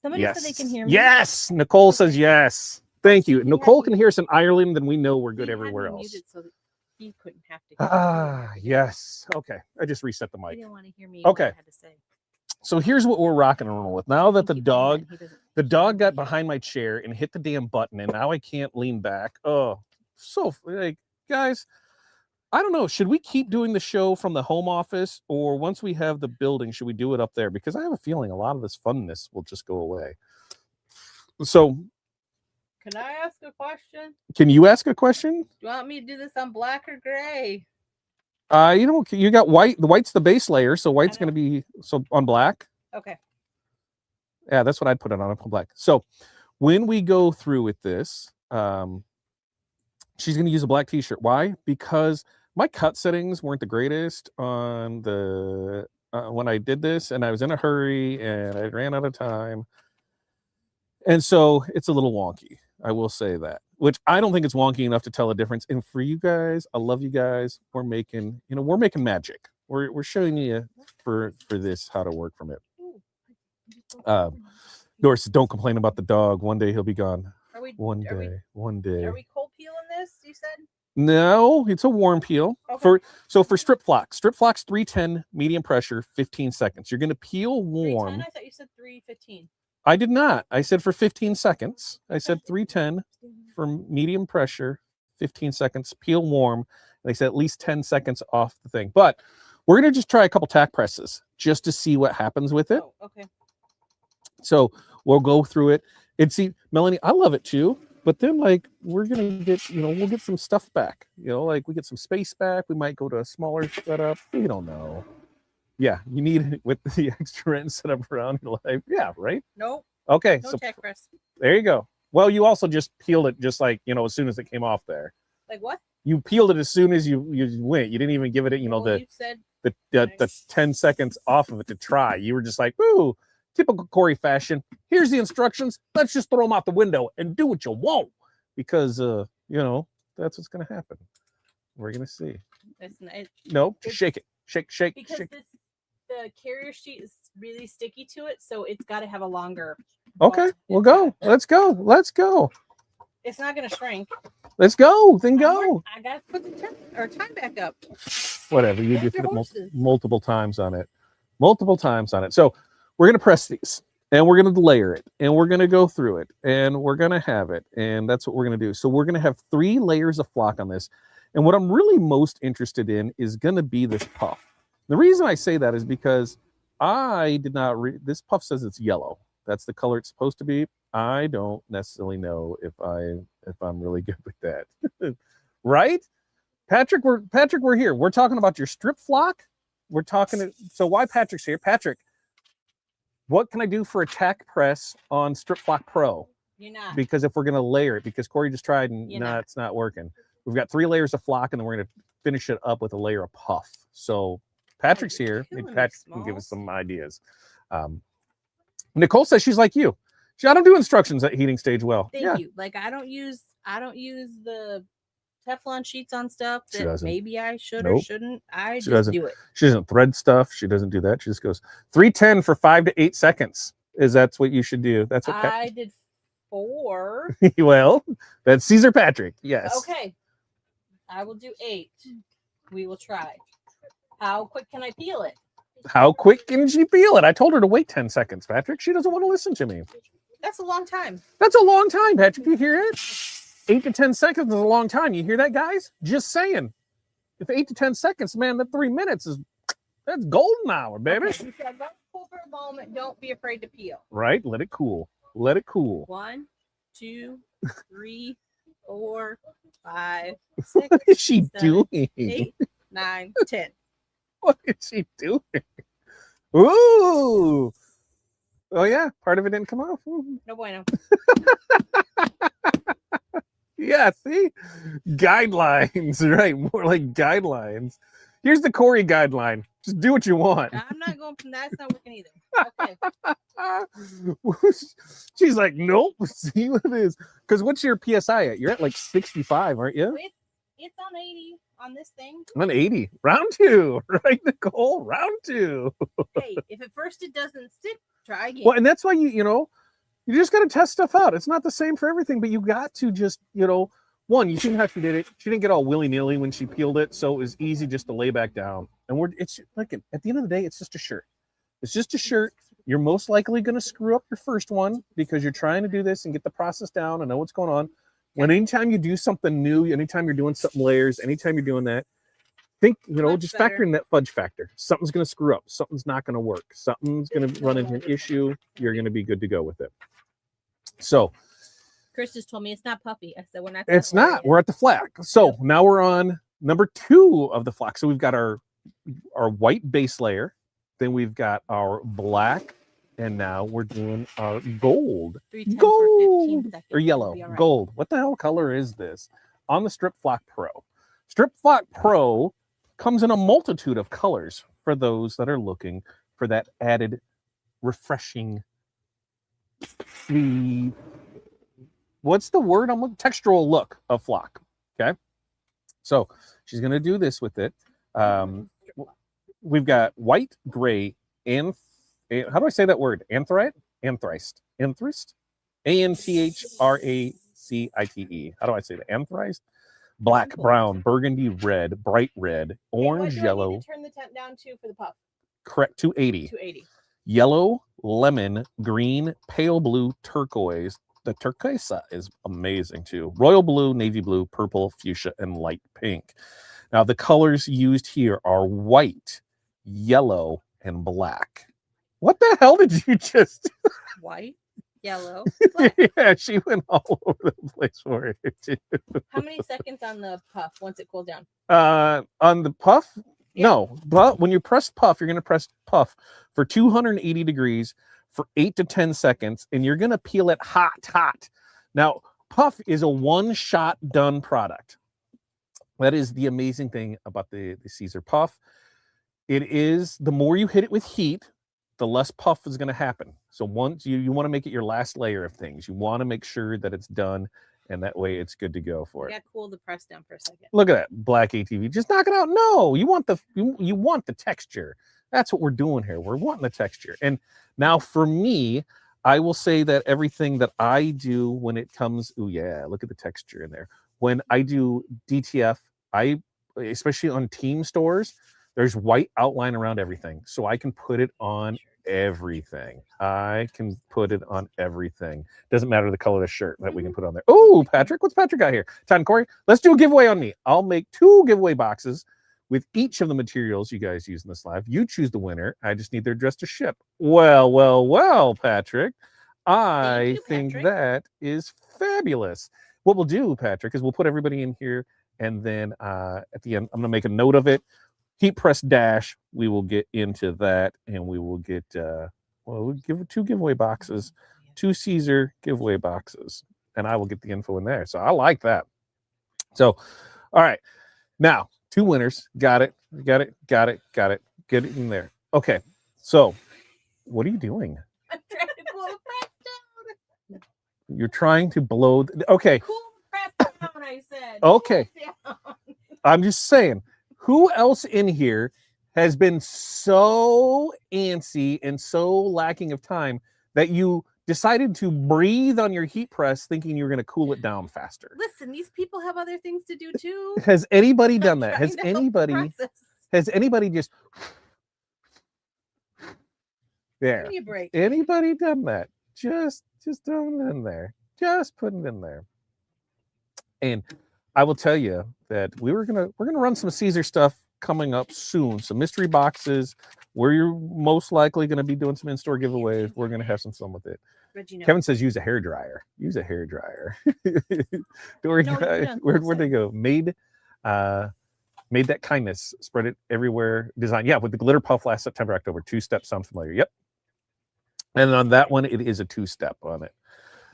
Somebody said they can hear me. Yes. Nicole says yes. Thank you. Nicole can hear us in Ireland, then we know we're good everywhere else. Muted so that he couldn't have to. Yes. Okay. I just reset the mic. He didn't want to hear me. Okay. What I had to say. So here's what we're rocking and rolling with. Now that the dog got behind my chair and hit the damn button, and now I can't lean back. Oh, so like guys, I don't know. Should we keep doing the show from the home office, or once we have the building, should we do it up there? Because I have a feeling a lot of this funness will just go away. So, can I ask a question? Can you ask a question? Do you want me to do this on black or gray? You got white. The white's the base layer, so white's going to be on black. Okay. Yeah, that's what I'd put it on black. So, when we go through with this, she's going to use a black t-shirt. Why? Because my cut settings weren't the greatest on the when I did this, and I was in a hurry and I ran out of time, and so it's a little wonky. I will say that, which I don't think it's wonky enough to tell a difference. And for you guys, I love you guys. We're making magic. We're showing you for this how to work from it. Doris, don't complain about the dog. One day he'll be gone. One day. Are we cold peeling this? You said. No, it's a warm peel. Okay. For strip flocks 310 medium pressure, 15 seconds. You're going to peel warm. 310? I thought you said 315. I did not. I said for 15 seconds. I said 310 for medium pressure, 15 seconds, peel warm. They said at least 10 seconds off the thing. But we're going to just try a couple tack presses just to see what happens with it. Oh, okay. So we'll go through it and see. Melanie, I love it too. But then, like, we're going to get, we'll get some stuff back. Like we get some space back. We might go to a smaller setup. We don't know. Yeah, you need it with the extra end setup around your life. Yeah, right? Nope. Okay. No so tack press. There you go. Well, you also just peeled it just like, as soon as it came off there. Like what? You peeled it as soon as you went. You didn't even give it, you said the 10 seconds off of it to try. You were just like, ooh, typical Corey fashion. Here's the instructions. Let's just throw them out the window and do what you want. Because, that's what's going to happen. We're going to see. No, just shake it. Shake. Because shake. The carrier sheet is really sticky to it, so it's got to have a longer. Okay, we'll go. Let's go. It's not going to shrink. Let's go. Then go. I got to put the time back up. Whatever. You just put it multiple times on it. So we're going to press these, and we're going to layer it, and we're going to go through it, and we're going to have it, and that's what we're going to do. So we're going to have 3 layers of flock on this, and what I'm really most interested in is going to be this puff. The reason I say that is because I did not read this puff says it's yellow. That's the color it's supposed to be. I don't necessarily know if I'm really good with that. Right? Patrick, we're here. We're talking about your strip flock. So why Patrick's here? Patrick, what can I do for a tack press on Strip Flock Pro? You're not. Because if we're going to layer it, because Corey just tried and it's not working. We've got 3 layers of flock, and then we're going to finish it up with a layer of puff. So Patrick's here. Maybe Patrick can give us some ideas. Nicole says she's like you. I don't do instructions at heating stage well. Thank you. Like I don't use the Teflon sheets on stuff that maybe I should or shouldn't. I just do it. She doesn't thread stuff. She doesn't do that. She just goes 310 for 5 to 8 seconds. That's what you should do. That's what I did 4. Well, that's Caesar Patrick. Yes. Okay. I will do 8. We will try. How quick can I peel it? How quick can she peel it? I told her to wait 10 seconds, Patrick. She doesn't want to listen to me. That's a long time. That's a long time, Patrick. You hear it? 8 to 10 seconds is a long time. You hear that, guys? Just saying. If 8 to 10 seconds, man, that 3 minutes that's golden hour, baby. Okay, you said let it cool for a moment. Don't be afraid to peel. Right? Let it cool. Let it cool. 1, 2, 3, 4, 5, 6. What is she 7, doing? 8, 9, 10. What is she doing? Ooh. Oh, yeah. Part of it didn't come off. No bueno. Yeah, see? Guidelines, right? More like guidelines. Here's the Corey guideline. Just do what you want. I'm not going from that. It's not working either. Okay. She's like, nope. See what it is. Because what's your PSI at? You're at like 65, aren't you? It's on 80 on this thing. On 80. Round 2. Right, Nicole? Round 2. Hey, if at first it doesn't stick, try again. Well, and that's why you just got to test stuff out. It's not the same for everything, but you got to just, one, you see how she did it. She didn't get all willy-nilly when she peeled it, so it was easy just to lay back down. And it's like, at the end of the day, it's just a shirt. It's just a shirt. You're most likely going to screw up your first one because you're trying to do this and get the process down and know what's going on. When anytime you do something new, anytime you're doing something layers, anytime you're doing that, think, just factor in that fudge factor. Something's going to screw up. Something's not going to work. Something's going to run into an issue. You're going to be good to go with it. So Chris just told me it's not puffy. I said, we're not. It's not. We're at the Flock. So now we're on number 2 of the Flock. So we've got our white base layer. Then we've got our black. And now we're doing our gold. Gold or yellow. Right. Gold. What the hell color is this? On the Strip Flock Pro. Strip Flock Pro comes in a multitude of colors for those that are looking for that added refreshing, what's the word? Textural look of Flock. Okay. So she's going to do this with it. We've got white, gray, and how do I say that word? Anthrite? Anthrist. Anthrist? Anthracite. How do I say that? Anthrist? Black, brown, burgundy, red, bright red, orange, yellow. I need to turn the temp down to for the puff? Correct, 280. 280. Yellow, lemon, green, pale blue, turquoise. The turquoise is amazing too. Royal blue, navy blue, purple, fuchsia, and light pink. Now the colors used here are white, yellow, and black. What the hell did you just? White, yellow, black. Yeah, she went all over the place for it too. How many seconds on the puff once it cools down? On the puff? Yeah. No, but when you press puff, you're going to press puff for 280 degrees for 8 to 10 seconds, and you're going to peel it hot. Now, puff is a one-shot done product. That is the amazing thing about the Caesar puff. It is, the more you hit it with heat, the less puff is going to happen. So once you want to make it your last layer of things. You want to make sure that it's done, and that way it's good to go for it. Yeah, cool the press down for a second. Look at that, Black HTV. Just knock it out. No, you want the texture. That's what we're doing here. We're wanting the texture. And now for me, I will say that everything that I do when it comes, oh yeah, look at the texture in there. When I do DTF, especially on team stores, there's white outline around everything. So I can put it on everything. Doesn't matter the color of the shirt that we can put on there. Oh, Patrick, what's Patrick got here? Todd and Corey, let's do a giveaway on me. I'll make 2 giveaway boxes with each of the materials you guys use in this live. You choose the winner. I just need their address to ship. Well, Patrick. I think that is fabulous. What we'll do, Patrick, is we'll put everybody in here, and then at the end, I'm going to make a note of it. Heat press dash, we will get into that, and we will get, we'll give 2 giveaway boxes, 2 Caesar giveaway boxes, and I will get the info in there. So I like that. So, all right. Now, 2 winners. Got it. Get it in there. Okay. So, what are you doing? I'm trying to cool the press down. You're trying to blow. Okay. Cool the press down, I said. Okay. I'm just saying. Who else in here has been so antsy and so lacking of time that you decided to breathe on your heat press thinking you're going to cool it down faster? Listen, these people have other things to do too. Has anybody done that? Has anybody just there? Give me a break. Anybody done that? Just throw it in there. Just put it in there. And I will tell you that we're gonna run some Caesar stuff coming up soon. Some mystery boxes where you're most likely going to be doing some in-store giveaways. We're going to have some fun with it. Kevin says use a hair dryer. Use a hair dryer. Where'd they go? Made that kindness. Spread it everywhere. Design. Yeah, with the glitter puff last September, October. 2-step sound familiar. Yep. And on that one, it is a 2-step on it.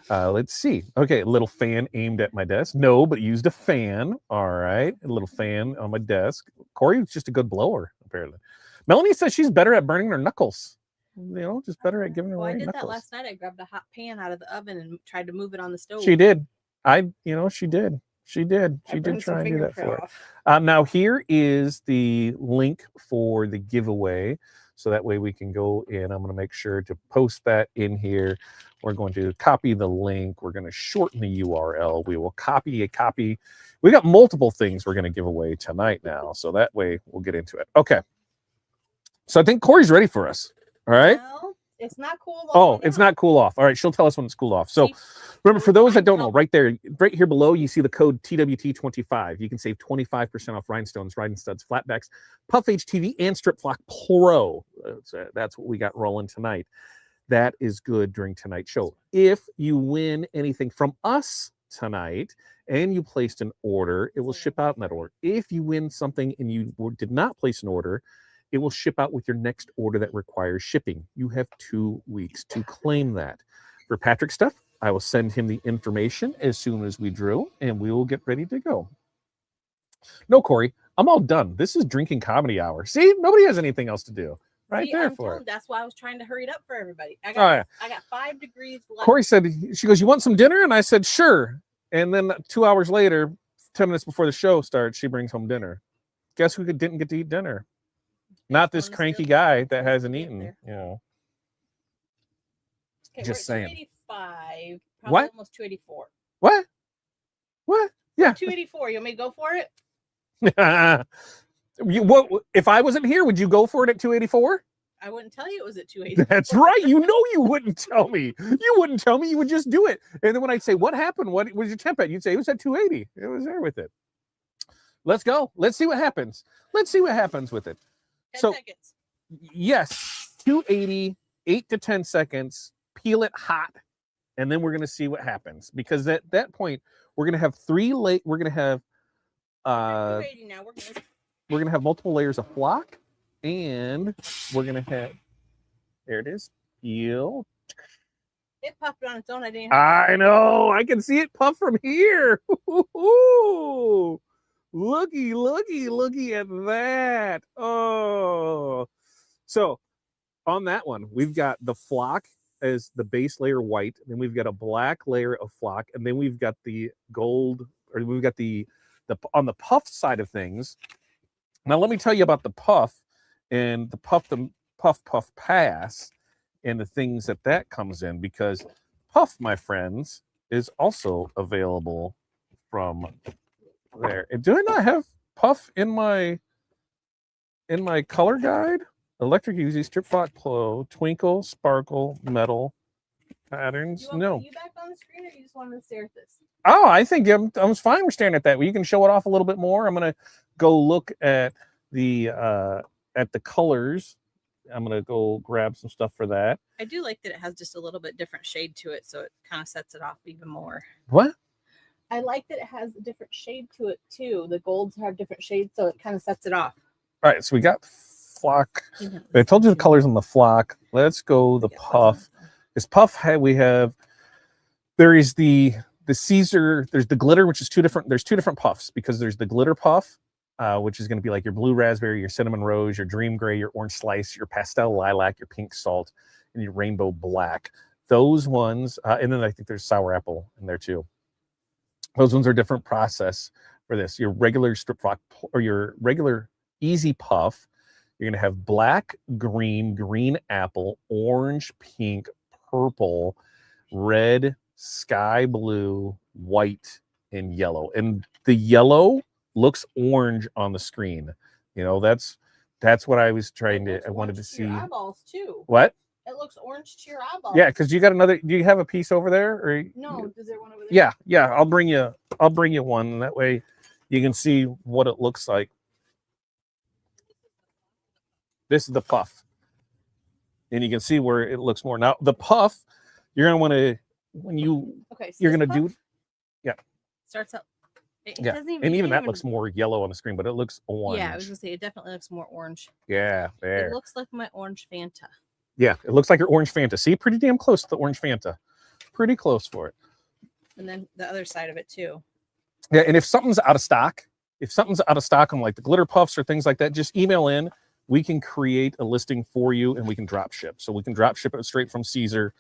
Let's see. Okay, a little fan aimed at my desk. No, but used a fan. All right, a little fan on my desk. Corey was just a good blower, apparently. Melanie says she's better at burning her knuckles. Just better at giving her I did knuckles. That last night. I grabbed a hot pan out of the oven and tried to move it on the stove. She did. She did. She did try and do that for her. Now here is the link for the giveaway. So that way we can go in. I'm going to make sure to post that in here. We're going to copy the link. We're going to shorten the URL. We will copy a copy. We got multiple things we're going to give away tonight now. So that way we'll get into it. Okay. So I think Corey's ready for us. All right. Well, It's not cool. Oh, it's not cool off. All right, she'll tell us when it's cool off. So remember, for those that don't know, right there, right here below, you see the code TWT25. You can save 25% off rhinestones, riding studs, flatbacks, Puff HTV, and Strip Flock Pro. That's what we got rolling tonight. That is good during tonight's show. If you win anything from us tonight and you placed an order, it will ship out in that order. If you win something and you did not place an order, it will ship out with your next order that requires shipping. You have 2 weeks to claim that. For Patrick's stuff, I will send him the information as soon as we drill, and we will get ready to go. No, Corey, I'm all done. This is drinking comedy hour. See, nobody has anything else to do. Right there for it. That's why I was trying to hurry it up for everybody. I got 5 degrees left. Corey said, she goes, you want some dinner? And I said, sure. And then 2 hours later, 10 minutes before the show starts, she brings home dinner. Guess who didn't get to eat dinner? Not this cranky guy that hasn't eaten. You know. Okay, just saying. 285. What? Almost 284. What? Yeah. 284. You want me to go for it? What if I wasn't here? Would you go for it at 284? I wouldn't tell you it was at 284. That's right. You know you wouldn't tell me. You wouldn't tell me. You would just do it. And then when I'd say, what happened? What was your temp at? You'd say it was at 280. It was there with it. Let's go. Let's see what happens. Let's see what happens with it. 10 seconds. Yes, 280, 8 to 10 seconds. Peel it hot, and then we're going to see what happens. Because at that point, we're going to have we're going to have now. we're going to have multiple layers of flock, and we're going to have, there it is, peel. It puffed on its own. I know. I can see it puff from here. Looky at that. Oh. So on that one, we've got the flock as the base layer white, and then we've got a black layer of flock, and then we've got the gold, or we've got the on the puff side of things. Now let me tell you about the puff and the puff pass and the things that comes in, because puff, my friends, is also available from there. And do I not have puff in my color guide? Electric Easy, Strip Flock Pro, Twinkle, Sparkle, Metal, Patterns. No. Are you back on the screen, or you just wanted to stare at this? Oh, I think I'm fine with staring at that. You can show it off a little bit more. I'm gonna go look at the colors. I'm gonna go grab some stuff for that. I do like that it has just a little bit different shade to it, so it kind of sets it off even more. What? I like that it has a different shade to it too. The golds have different shades, so it kind of sets it off. All right, so we got flock. I told you the colors on the flock. Let's go the puff. This puff, there is the Caesar, there's the glitter, which is there's two different puffs, because there's the glitter puff, which is going to be like your blue raspberry, your cinnamon rose, your dream gray, your orange slice, your pastel lilac, your pink salt, and your rainbow black. Those ones, and then I think there's sour apple in there too. Those ones are different process for this. Your regular strip flock, or your regular easy puff, you're going to have black, green apple, orange, pink, purple, red, sky blue, white, and yellow. And the yellow looks orange on the screen. You know, that's what I was trying to, I wanted to see. Eyeballs too. What? It looks orange to your eyeballs. Yeah, because you got another, do you have a piece over there? Or no, is there one over there? Yeah, I'll bring you one, and that way you can see what it looks like. This is the puff. And you can see where it looks more. Now, the puff, you're going to want to, when you, okay, so you're going to do, yeah. Starts up. Yeah, and even that looks more yellow on the screen, but it looks orange. Yeah, I was going to say, it definitely looks more orange. Yeah, there. It looks like my orange Fanta. Yeah, it looks like your orange Fanta. See, pretty damn close to the orange Fanta. Pretty close for it. And then the other side of it, too. Yeah, and if something's out of stock, on like the glitter puffs or things like that, just email in. We can create a listing for you, and we can drop ship. So we can drop ship it straight from Caesar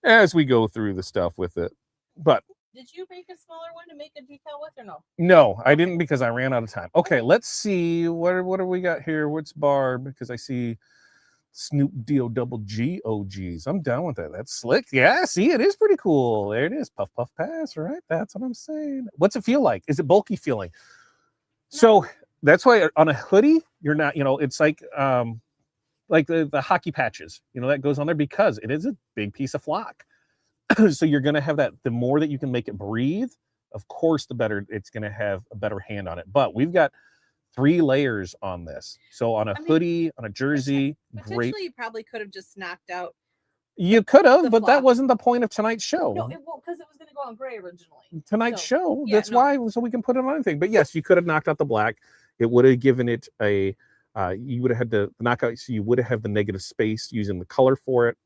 as we go through the stuff with it. But did you make a smaller one to make a decal with, or no? No, I didn't, because I ran out of time. Okay, let's see. What do we got here? What's Barb? Because I see Snoop D-O-double-G-O-Gs. I'm down with that. That's slick. Yeah, see, it is pretty cool. There it is. Puff, puff, pass. All right, that's what I'm saying. What's it feel like? Is it bulky feeling? No. So that's why on a hoodie, you're not, it's like like the hockey patches, you know, that goes on there because it is a big piece of flock. So you're going to have that. The more that you can make it breathe, of course, the better it's going to have a better hand on it. But we've got 3 layers on this. So on a hoodie, on a jersey, potentially you probably could have just knocked out. You could have, but that wasn't the point of tonight's show. No, it won't, because it was going to go on gray originally. Tonight's show, that's why, so we can put it on anything. But yes, you could have knocked out the black. It would have given it a, you would have had to knock out, so you would have had the negative space using the color for it,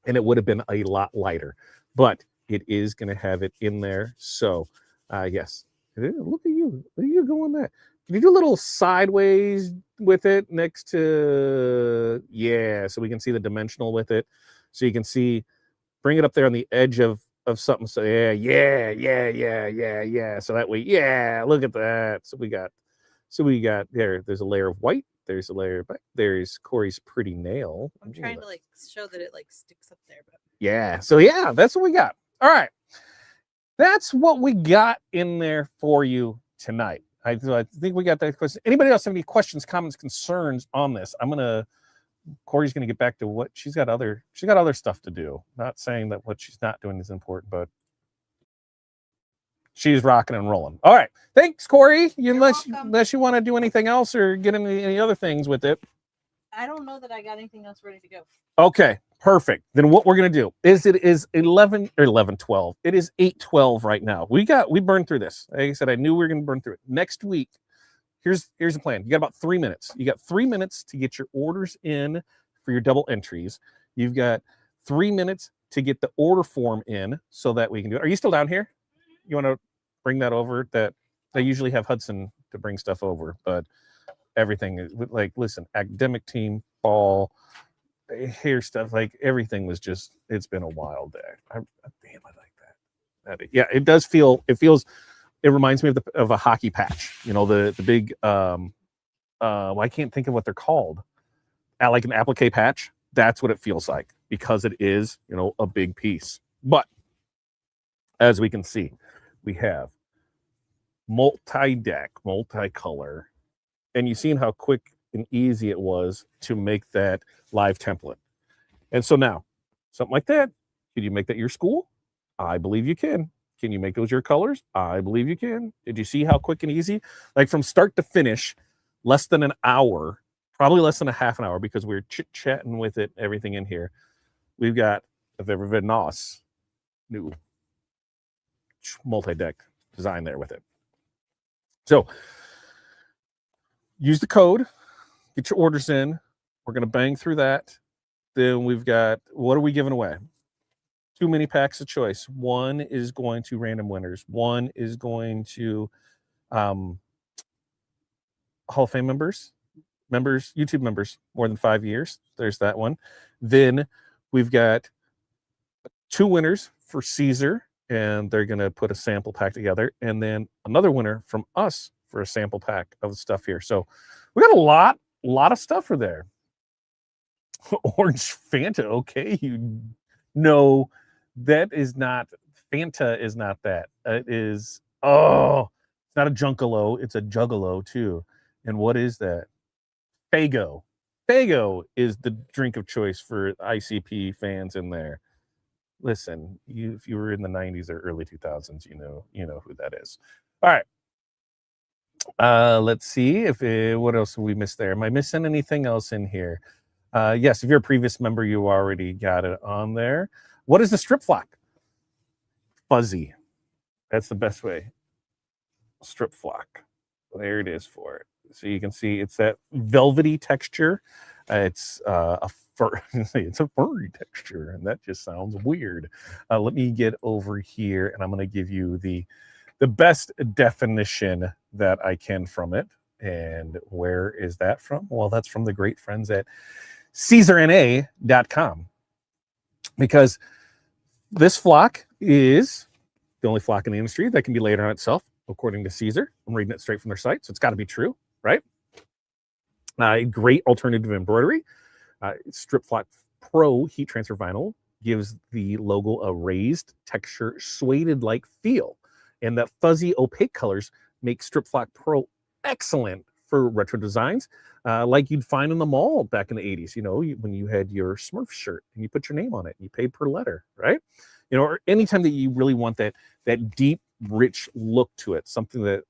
and it would have been a lot lighter. But it is going to have it in there. So, yes. Look at you. Look at you going that. Can you do a little sideways with it next to, yeah, so we can see the dimensional with it. So you can see, bring it up there on the edge of something. So yeah. So that way, yeah, look at that. So we got there's a layer of white. There's a layer of black. There's Corey's pretty nail. I'm trying to like show that it like sticks up there. But yeah, so yeah, that's what we got. All right. That's what we got in there for you tonight. I think we got that question. Anybody else have any questions, comments, concerns on this? Corey's gonna get back to what she's got other stuff to do. Not saying that what she's not doing is important, but she's rocking and rolling. All right. Thanks, Corey. Unless you want to do anything else or get any other things with it. I don't know that I got anything else ready to go. Okay. Perfect. Then what we're going to do is it is 11:12. It is 8:12 right now. We burned through this. Like I said, I knew we were going to burn through it. Next week, here's the plan. You got about 3 minutes. You got 3 minutes to get your orders in for your double entries. You've got 3 minutes to get the order form in so that we can do it. Are you still down here? You want to bring that over? That they usually have Hudson to bring stuff over, but everything is like, listen, academic team, ball, hair stuff, like everything was just, it's been a wild day. I like that. Yeah, it does feel, it reminds me of a hockey patch, you know, the big, I can't think of what they're called. Like an applique patch. That's what it feels like because it is, you know, a big piece. But as we can see, we have multi-deck, multicolor, and you've seen how quick and easy it was to make that live template. And so now, something like that, could you make that your school? I believe you can. Can you make those your colors? I believe you can. Did you see how quick and easy? Like from start to finish, less than an hour, probably less than a half an hour because we were chit-chatting with it, everything in here. We've got a very nice new multi-deck design there with it. So use the code, get your orders in. We're going to bang through that. Then we've got, what are we giving away? 2 mini packs of choice. One is going to random winners. One is going to Hall of Fame members, YouTube members, more than 5 years. There's that one. Then we've got 2 winners for Caesar, and they're going to put a sample pack together. And then another winner from us for a sample pack of the stuff here. So we got a lot of stuff for there. Orange Fanta. Okay. You know, that is not, Fanta is not that. It is, it's not a Junkalo. It's a Juggalo too. And what is that? Fago. Fago is the drink of choice for ICP fans in there. Listen, if you were in the 90s or early 2000s, you know who that is. All right. Let's see what else we missed there. Am I missing anything else in here? Yes, if you're a previous member, you already got it on there. What is the strip flock? Fuzzy. That's the best way. Strip flock. There it is for it. So you can see it's that velvety texture. It's it's a furry texture, and that just sounds weird. Let me get over here, and I'm going to give you the best definition that I can from it. And where is that from? Well, that's from the great friends at CaesarNA.com, because this flock is the only flock in the industry that can be laid on itself, according to Caesar. I'm reading it straight from their site, so it's got to be true, right? Great alternative embroidery. Strip Flock Pro Heat Transfer Vinyl gives the logo a raised texture, suede-like feel. And that fuzzy opaque colors make Strip Flock Pro excellent for retro designs, like you'd find in the mall back in the 80s, when you had your Smurf shirt and you put your name on it, and you paid per letter, right? Or anytime that you really want that deep, rich look to it, something that,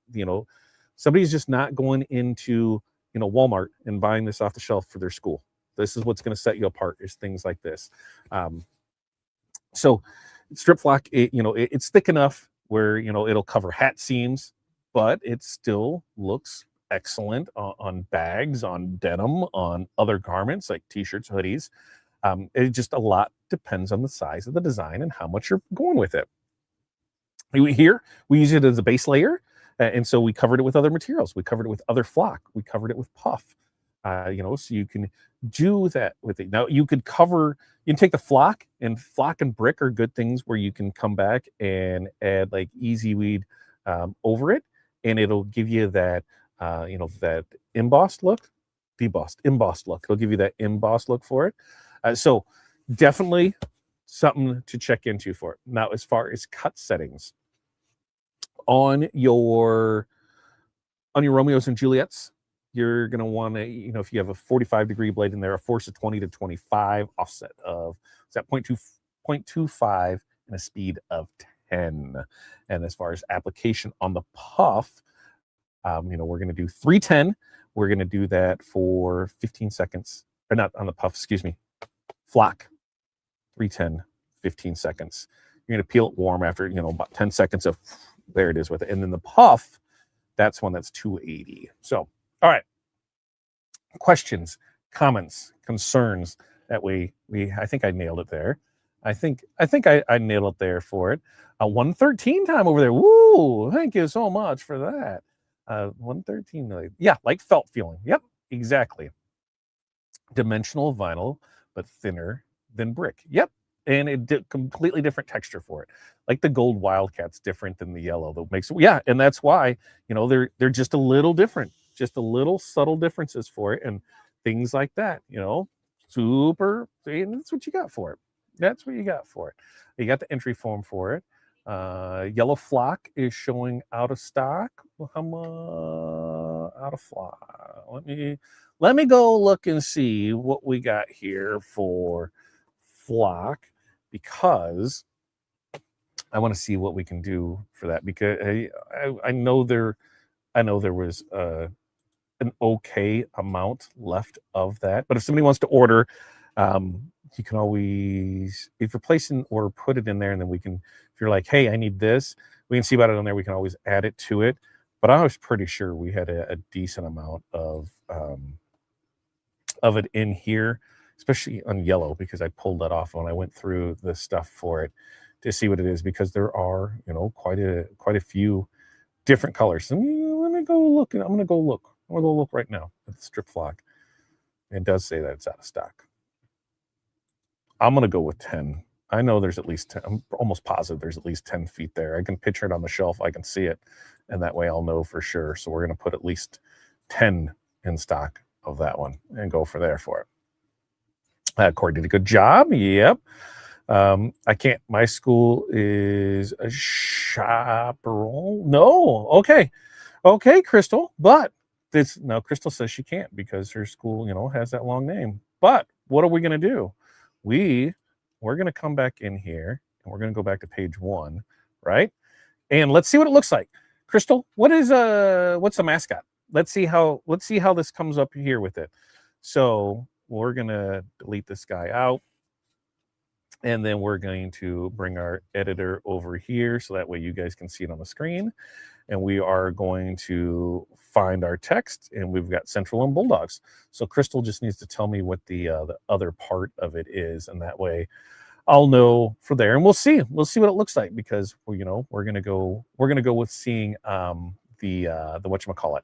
somebody's just not going into, Walmart and buying this off the shelf for their school. This is what's going to set you apart, is things like this. So strip flock, it's thick enough where, it'll cover hat seams, but it still looks excellent on bags, on denim, on other garments like t-shirts, hoodies. It just a lot depends on the size of the design and how much you're going with it. Here, we use it as a base layer, and so we covered it with other materials. We covered it with other flock. We covered it with puff. So you can do that with it. Now, you can take the flock and brick are good things where you can come back and add like easy weed over it, and it'll give you that, that embossed look, embossed look. It'll give you that embossed look for it. So definitely something to check into for it. Now, as far as cut settings, on your Romeos and Juliets, you're going to want to, if you have a 45-degree blade in there, a force of 20 to 25, offset of, is that 0.25, and a speed of 10. And as far as application on the puff, we're going to do 310. We're going to do that for 15 seconds, or not on the puff, excuse me, flock, 310, 15 seconds. You're going to peel it warm after, about 10 seconds of, there it is with it. And then the puff, that's one that's 280. So, all right. Questions, comments, concerns. That way, I think I nailed it there. I think I nailed it there for it. 113 time over there. Woo! Thank you so much for that. 113 million. Yeah, like felt feeling. Yep, exactly. Dimensional vinyl, but thinner than brick. Yep. And it did completely different texture for it. Like the gold Wildcat's different than the yellow. That makes it, yeah, and that's why, they're just a little different, just a little subtle differences for it, and things like that, super, and that's what you got for it. That's what you got for it. You got the entry form for it. Yellow flock is showing out of stock. Out of flock. Let me go look and see what we got here for flock, because I want to see what we can do for that, because I know there was an okay amount left of that. But if somebody wants to order, you can always, if you're placing an order, put it in there, and then we can, if you're like, hey, I need this, we can see about it on there. We can always add it to it. But I was pretty sure we had a decent amount of it in here, especially on yellow, because I pulled that off when I went through the stuff for it to see what it is, because there are, quite a few different colors. Let me go look, and I'm going to go look right now at the strip flock. It does say that it's out of stock. I'm going to go with 10. I know there's at least 10. I'm almost positive there's at least 10 feet there. I can picture it on the shelf. I can see it, and that way I'll know for sure. So we're going to put at least 10 in stock of that one and go for it. Corey did a good job. Yep. I can't. My school is a chaperone. No. Okay, Crystal. But Crystal says she can't because her school, has that long name. But what are we going to do? We're going to come back in here, and we're going to go back to page 1, right? And let's see what it looks like. Crystal, what's the mascot? Let's see how this comes up here with it. So we're going to delete this guy out. And then we're going to bring our editor over here so that way you guys can see it on the screen. And we are going to find our text, and we've got Central and Bulldogs. So Crystal just needs to tell me what the other part of it is, and that way I'll know for there. And we'll see what it looks like, because we're gonna go with seeing the whatchamacallit,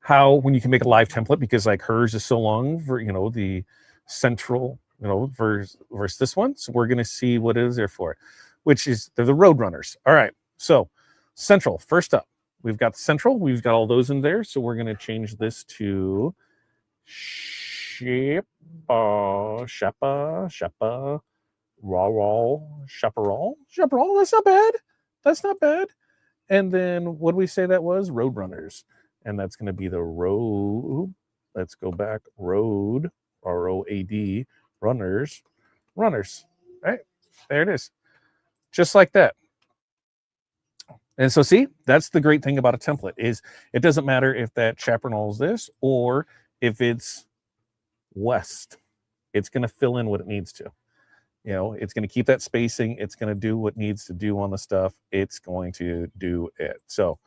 how when you can make a live template, because like hers is so long for the Central versus this one. So we're gonna see what it is there for it, which is they're the Roadrunners. All right, so Central first up, we've got Central, we've got all those in there. So we're gonna change this to Sheppa, chaparral. That's not bad. And then what did we say that was? Roadrunners. And that's going to be the road. Let's go back. Road, ROAD, runners. Right? There it is. Just like that. And so see, that's the great thing about a template is it doesn't matter if that chaparral is this or if it's west. It's going to fill in what it needs to. It's going to keep that spacing. It's going to do what needs to do on the stuff. It's going to do it. So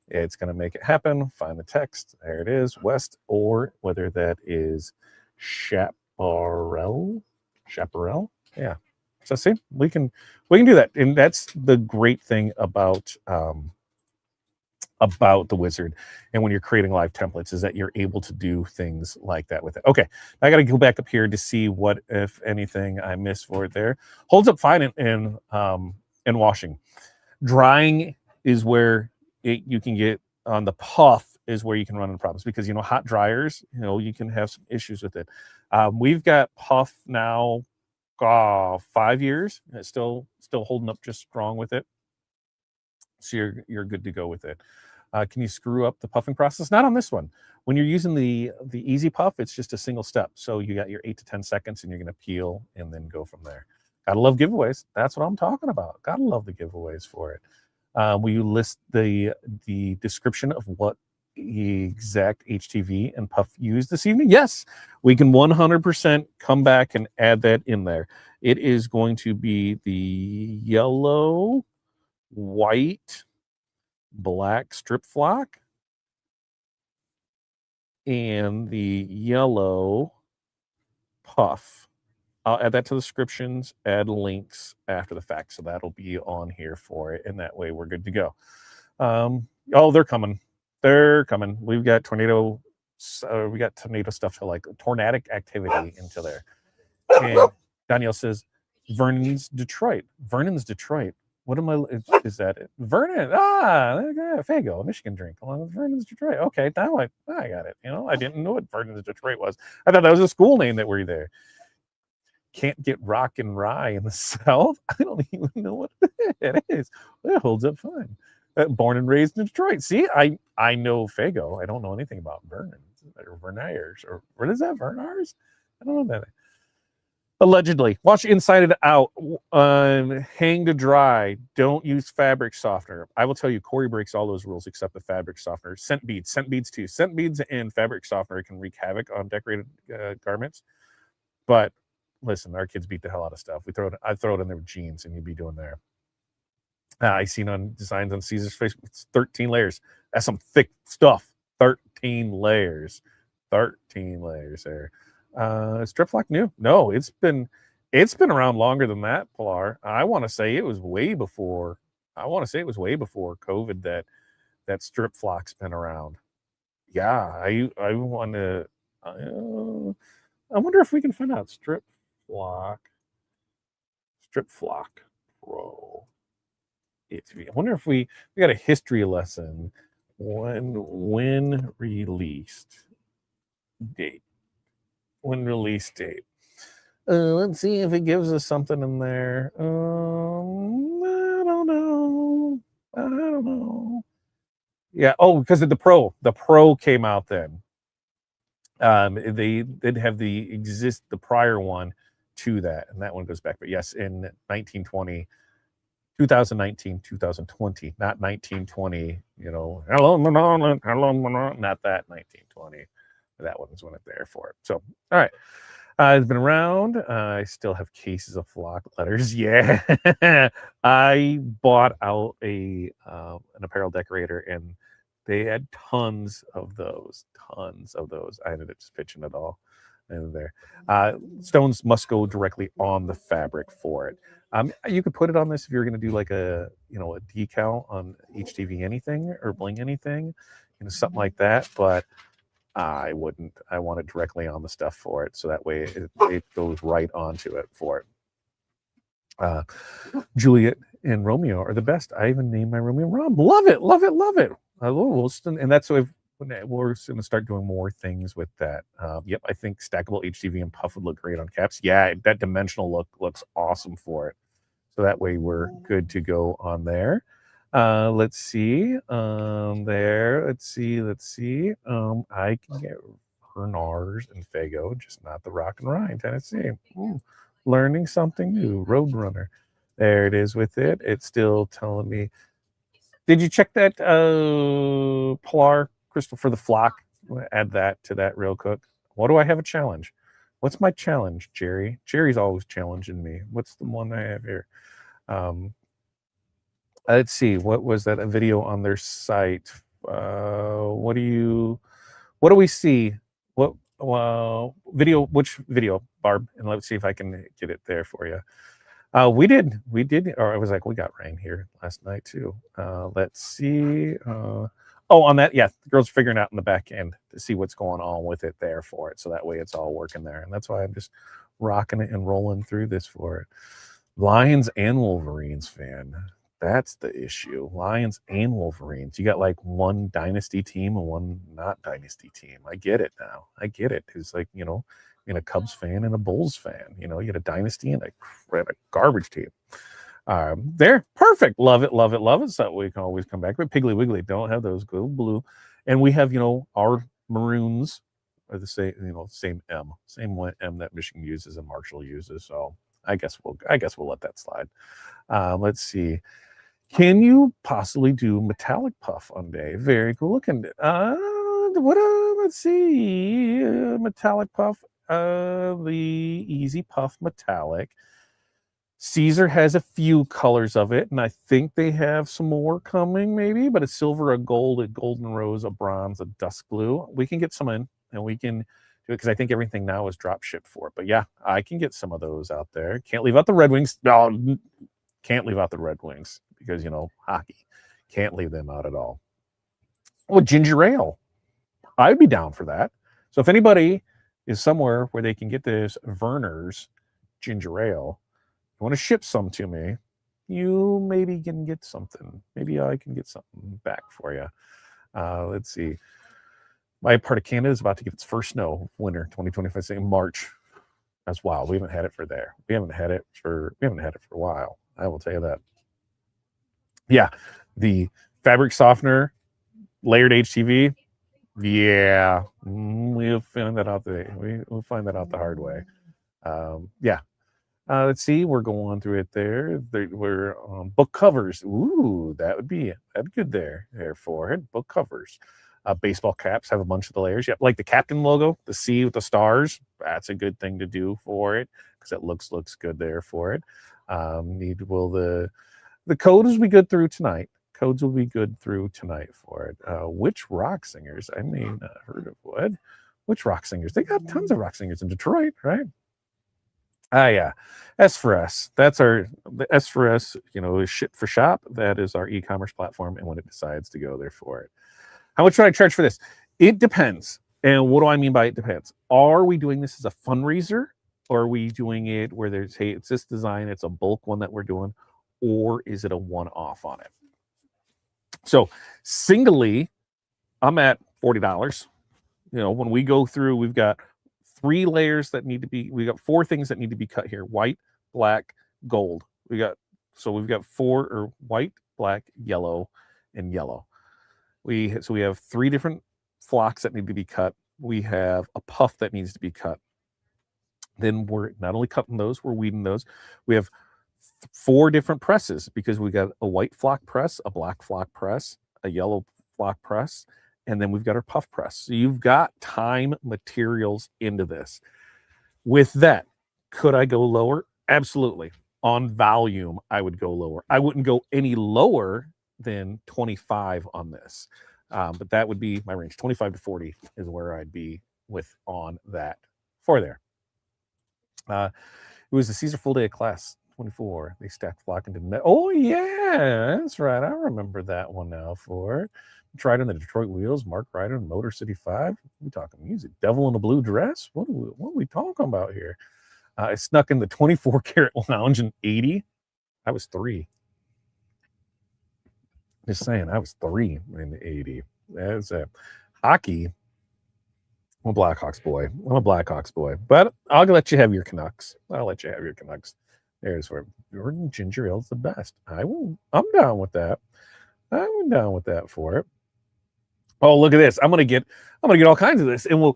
it's going to make it happen. Find the text. There it is, west, or whether that is chaparral. Yeah. So see, we can do that. And that's the great thing about the wizard and when you're creating live templates is that you're able to do things like that with it. Okay, I got to go back up here to see what, if anything, I missed for it there. Holds up fine in washing. Drying is where you can get on the Puff is where you can run into problems because hot dryers, you can have some issues with it. We've got Puff now 5 years. It's still holding up just strong with it. So you're good to go with it. Can you screw up the puffing process? Not on this one. When you're using the easy puff, it's just a single step. So you got your 8 to 10 seconds and you're going to peel and then go from there. Gotta love giveaways. That's what I'm talking about. Gotta love the giveaways for it. Will you list the description of what exact HTV and Puff used this evening? Yes, we can 100% come back and add that in there. It is going to be the yellow, white, black strip flock and the yellow Puff. I'll add that to the descriptions, add links after the fact. So that'll be on here for it. And that way we're good to go. Oh, they're coming. We've got tornado stuff to like tornadic activity into there. And Danielle says, Vernon's Detroit. What am I? Is that it? Vernon? Fago, a Michigan drink, along with Vernon's Detroit. Okay, now I got it. I didn't know what Vernon's Detroit was. I thought that was a school name that were there. Can't get rock and rye in the South. I don't even know what it is. It holds up fine. Born and raised in Detroit. See, I know Fago. I don't know anything about Vernon or Vernayers or what is that? Vernars? I don't know that. Allegedly, wash inside and out. Hang to dry. Don't use fabric softener. I will tell you, Corey breaks all those rules except the fabric softener. Scent beads too. Scent beads and fabric softener can wreak havoc on decorated garments. But listen, our kids beat the hell out of stuff. I throw it in their jeans, and you'd be doing there. I seen on designs on Caesar's face. It's 13 layers. That's some thick stuff. 13 layers. 13 layers there. Strip flock new? No, it's been around longer than that, Pilar. I want to say it was way before COVID that strip flock's been around. Yeah, I want to. I wonder if we can find out strip flock pro. I wonder if we got a history lesson. When released date. Let's see if it gives us something in there. I don't know. Yeah. Oh, because of the Pro came out then. They did have the prior one to that, and that one goes back. But yes, in 2019, 2020, not 1920. Hello, not that 1920. That one was when it's there for it. So, all right. It's been around. I still have cases of flock letters. Yeah. I bought out an apparel decorator, and they had tons of those. I ended up just pitching it all in there. Stones must go directly on the fabric for it. You could put it on this if you're going to do like a decal on HTV anything or bling anything, something like that. But I wouldn't. I want it directly on the stuff for it, so that way it goes right onto it for it. Juliet and Romeo are the best. I even named my Romeo Rom. Love it. I love Wilson, and that's what we're going to start doing more things with that. Yep, I think stackable HTV and Puff would look great on caps. Yeah, that dimensional look looks awesome for it. So that way we're good to go on there. Let's see. There. Let's see. I can get Bernars and Fago, just not the Rock and Ryan, Tennessee. Learning something new. Roadrunner. There it is with it. It's still telling me. Did you check that Polar crystal for the Flock? Add that to that real quick. What do I have a challenge? What's my challenge, Jerry? Jerry's always challenging me. What's the one I have here? Let's see. What was that? A video on their site. What do we see? What video? Which video, Barb? And let's see if I can get it there for you. We did. Or I was like, we got rain here last night too. Let's see. On that, yeah, the girls are figuring out in the back end to see what's going on with it there for it. So that way it's all working there. And that's why I'm just rocking it and rolling through this for it. Lions and Wolverines fan. That's the issue. Lions and Wolverines. You got like one dynasty team and one not dynasty team. I get it now. I get it. It's like, being a Cubs fan and a Bulls fan. You had a dynasty and a garbage team. There, perfect. Love it. So we can always come back. But Piggly Wiggly don't have those. Go blue, and we have our maroons are the same. Same M that Michigan uses and Marshall uses. So I guess we'll let that slide. Let's see. Can you possibly do metallic puff on day? Very cool looking. Let's see. Metallic puff. The Easy Puff metallic. Caesar has a few colors of it, and I think they have some more coming, maybe. But a silver, a gold, a golden rose, a bronze, a dusk blue. We can get some in, and we can do it because I think everything now is drop shipped for it. But yeah, I can get some of those out there. Can't leave out the Red Wings. No, can't leave out the Red Wings because hockey. Can't leave them out at all. Well, ginger ale. I'd be down for that. So if anybody is somewhere where they can get this Werner's ginger ale, you want to ship some to me, you maybe can get something. Maybe I can get something back for you. Let's see. My part of Canada is about to get its first snow, winter 2025, say March. That's wild. We haven't had it for there. We haven't had it for a while. I will tell you that. Yeah, the fabric softener, layered HTV. Yeah, we'll find that out we'll find that out the hard way. Yeah. Let's see. We're going through it there. We're book covers. Ooh, that'd be good there for it. Book covers. Baseball caps have a bunch of the layers. Yep, like the captain logo, the C with the stars. That's a good thing to do for it because it looks good there for it. The codes will be good through tonight. Codes will be good through tonight for it. Which rock singers? I may not heard of what? Which rock singers? They got tons of rock singers in Detroit, right? Yeah. S for S. That's the S for S, is ship for shop. That is our e-commerce platform. And when it decides to go there for it. How much should I charge for this? It depends. And what do I mean by it depends? Are we doing this as a fundraiser? Or are we doing it where there's, hey, it's this design, it's a bulk one that we're doing, or is it a one-off on it? So singly, I'm at $40. When we go through, we've got 3 layers that need to be, we got 4 things that need to be cut here: white, black, gold. We've got 4, or white, black, yellow, and yellow. We have 3 different flocks that need to be cut. We have a puff that needs to be cut. Then we're not only cutting those, we're weeding those. We have 4 different presses because we got a white flock press, a black flock press, a yellow flock press, and then we've got our puff press. So you've got time materials into this. With that, could I go lower? Absolutely. On volume, I would go lower. I wouldn't go any lower than 25 on this. But that would be my range. 25 to 40 is where I'd be on that for there. It was the Caesar full day of class 24. They stacked flock into net. Oh yeah, that's right. I remember that one now. Tried on the Detroit Wheels, Mark Ryder, Motor City 5. We talking music. Devil in a blue dress. What are we talking about here? I snuck in the 24 karat lounge in 80. I was 3. Just saying, I was 3 in 80. That's hockey. I'm a Blackhawks boy. But I'll let you have your Canucks. There's where Jordan ginger ale's the best. I'm down with that. I'm down with that for it. Oh, look at this. I'm gonna get all kinds of this. And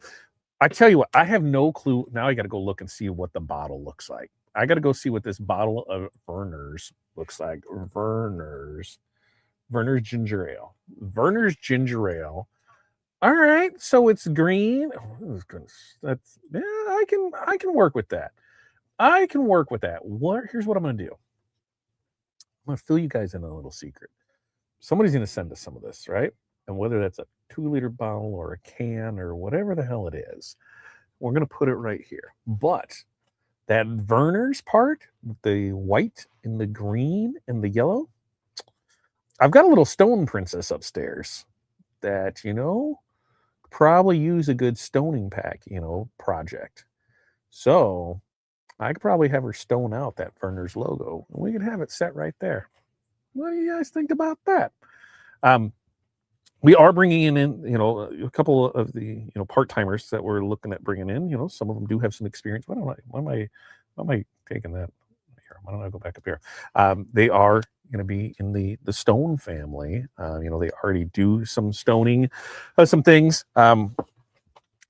I tell you what, I have no clue. Now I gotta go look and see what the bottle looks like. I gotta go see what this bottle of Werner's looks like. Werner's ginger ale. Werner's ginger ale. All right, so it's green. Oh, that's yeah, I can work with that. I can work with that. Here's what I'm gonna do. I'm gonna fill you guys in a little secret. Somebody's gonna send us some of this, right? And whether that's a 2-liter bottle or a can or whatever the hell it is, we're gonna put it right here. But that Werner's part, the white and the green and the yellow, I've got a little stone princess upstairs that, probably use a good stoning pack, project. So I could probably have her stone out that Werner's logo, and we could have it set right there. What do you guys think about that? We are bringing in, a couple of the, part-timers that we're looking at bringing in. Some of them do have some experience. Why am I taking that here? Why don't I go back up here? They are going to be in the stone family. They already do some stoning, some things.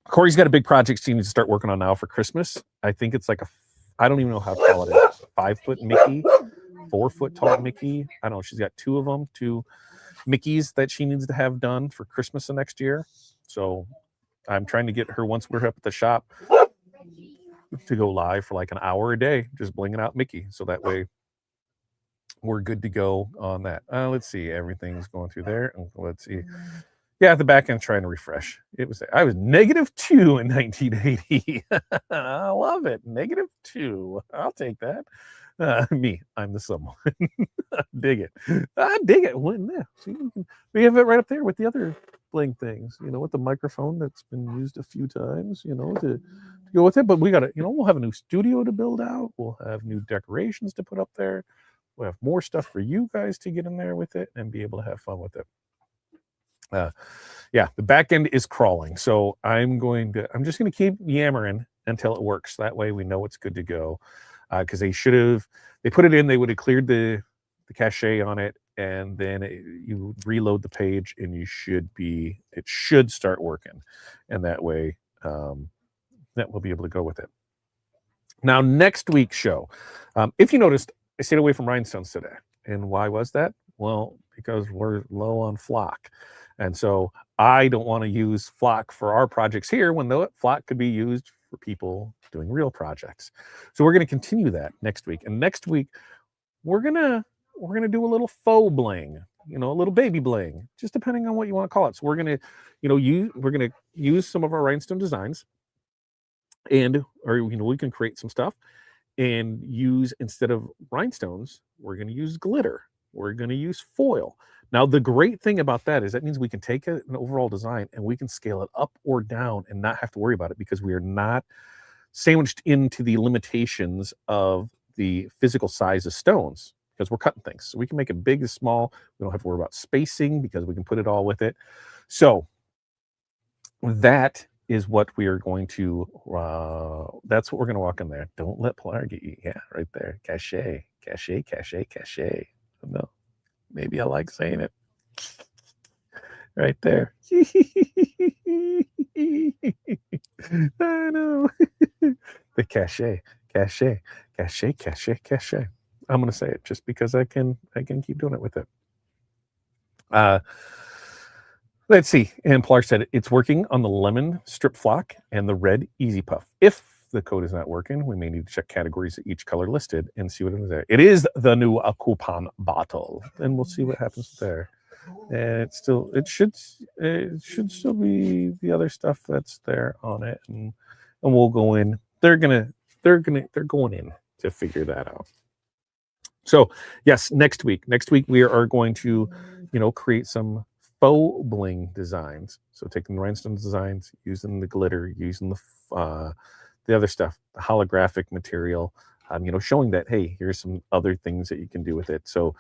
Corey's got a big project she needs to start working on now for Christmas. I think it's like I don't even know how tall it is. 5-foot Mickey, 4-foot tall Mickey. I don't know. She's got 2 of them, 2 Mickeys that she needs to have done for Christmas of next year. So I'm trying to get her, once we're up at the shop, to go live for like an hour a day, just blinging out Mickey. So that way we're good to go on that. Let's see. Everything's going through there. Let's see. Yeah, at the back end, trying to refresh. I was -2 in 1980. I love it. -2. I'll take that. I'm the someone. Dig it. I dig it. See, we have it right up there with the other bling things, with the microphone that's been used a few times, to go with it. But we got to, we'll have a new studio to build out. We'll have new decorations to put up there. We'll have more stuff for you guys to get in there with it and be able to have fun with it. Yeah, the back end is crawling. So I'm just going to keep yammering until it works. That way we know it's good to go. Because they put it in, they would have cleared the cache on it, and then you reload the page and it should start working. And that way that we'll be able to go with it. Now, next week's show, if you noticed, I stayed away from rhinestones today. And why was that? Well, because we're low on flock. And so I don't want to use flock for our projects here when the flock could be used for people doing real projects. So we're going to continue that next week. And next week, we're going to do a little faux bling, a little baby bling, just depending on what you want to call it. So we're going to, use some of our rhinestone designs, or we can create some stuff and use, instead of rhinestones, we're going to use glitter. We're going to use foil. Now, the great thing about that is that means we can take an overall design and we can scale it up or down and not have to worry about it, because we are not sandwiched into the limitations of the physical size of stones, because we're cutting things. So we can make it big or small. We don't have to worry about spacing because we can put it all with it. So that is what we are going to, that's what we're going to walk in there. Don't let Pilar get you. Yeah, right there. Cache. No, maybe I like saying it. Right there. I know. The cache. I'm going to say it just because I can keep doing it with it. Let's see. And Pilar said it's working on the lemon strip flock and the red easy puff. If the code is not working, we may need to check categories of each color listed and see what it is there. It is the new coupon bottle, and we'll see what happens there. And it should still be the other stuff that's there on it, and we'll go in. They're going in to figure that out. So yes, next week we are going to, create some faux bling designs. So taking the rhinestone designs, using the glitter, using the other stuff, the holographic material, showing that, hey, here's some other things that you can do with it. So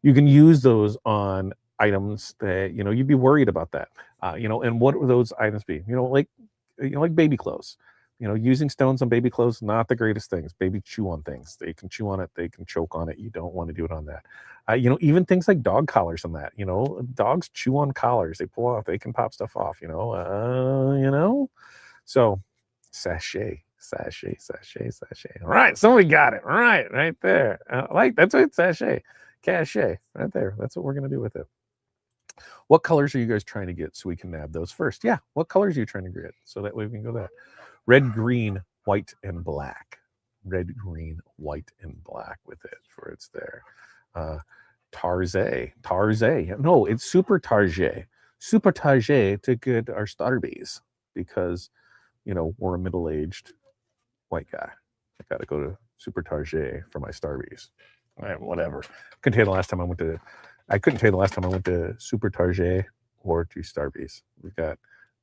you can use those on items that, you'd be worried about that, and what would those items be? Like baby clothes. You know, using stones on baby clothes, not the greatest things. Baby chew on things. They can chew on it. They can choke on it. You don't want to do it on that. You know, even things like dog collars on that. You know, dogs chew on collars. They pull off. They can pop stuff off. You know. So, sachet. All right, somebody got it. All right there. That's what sachet, cachet, right there. That's what we're gonna do with it. What colors are you guys trying to get so we can nab those first? Yeah, what colors are you trying to get so that way we can go that? Red, green, white, and black. Red, green, white, and black with it for it's there. Tarze. No, it's Super Target. Super Target to get our Starbies because, you know, we're a middle-aged white guy. I got to go to Super Target for my Starbies. Whatever. I couldn't tell you the last time I went to Super Target or to Starbies. We've got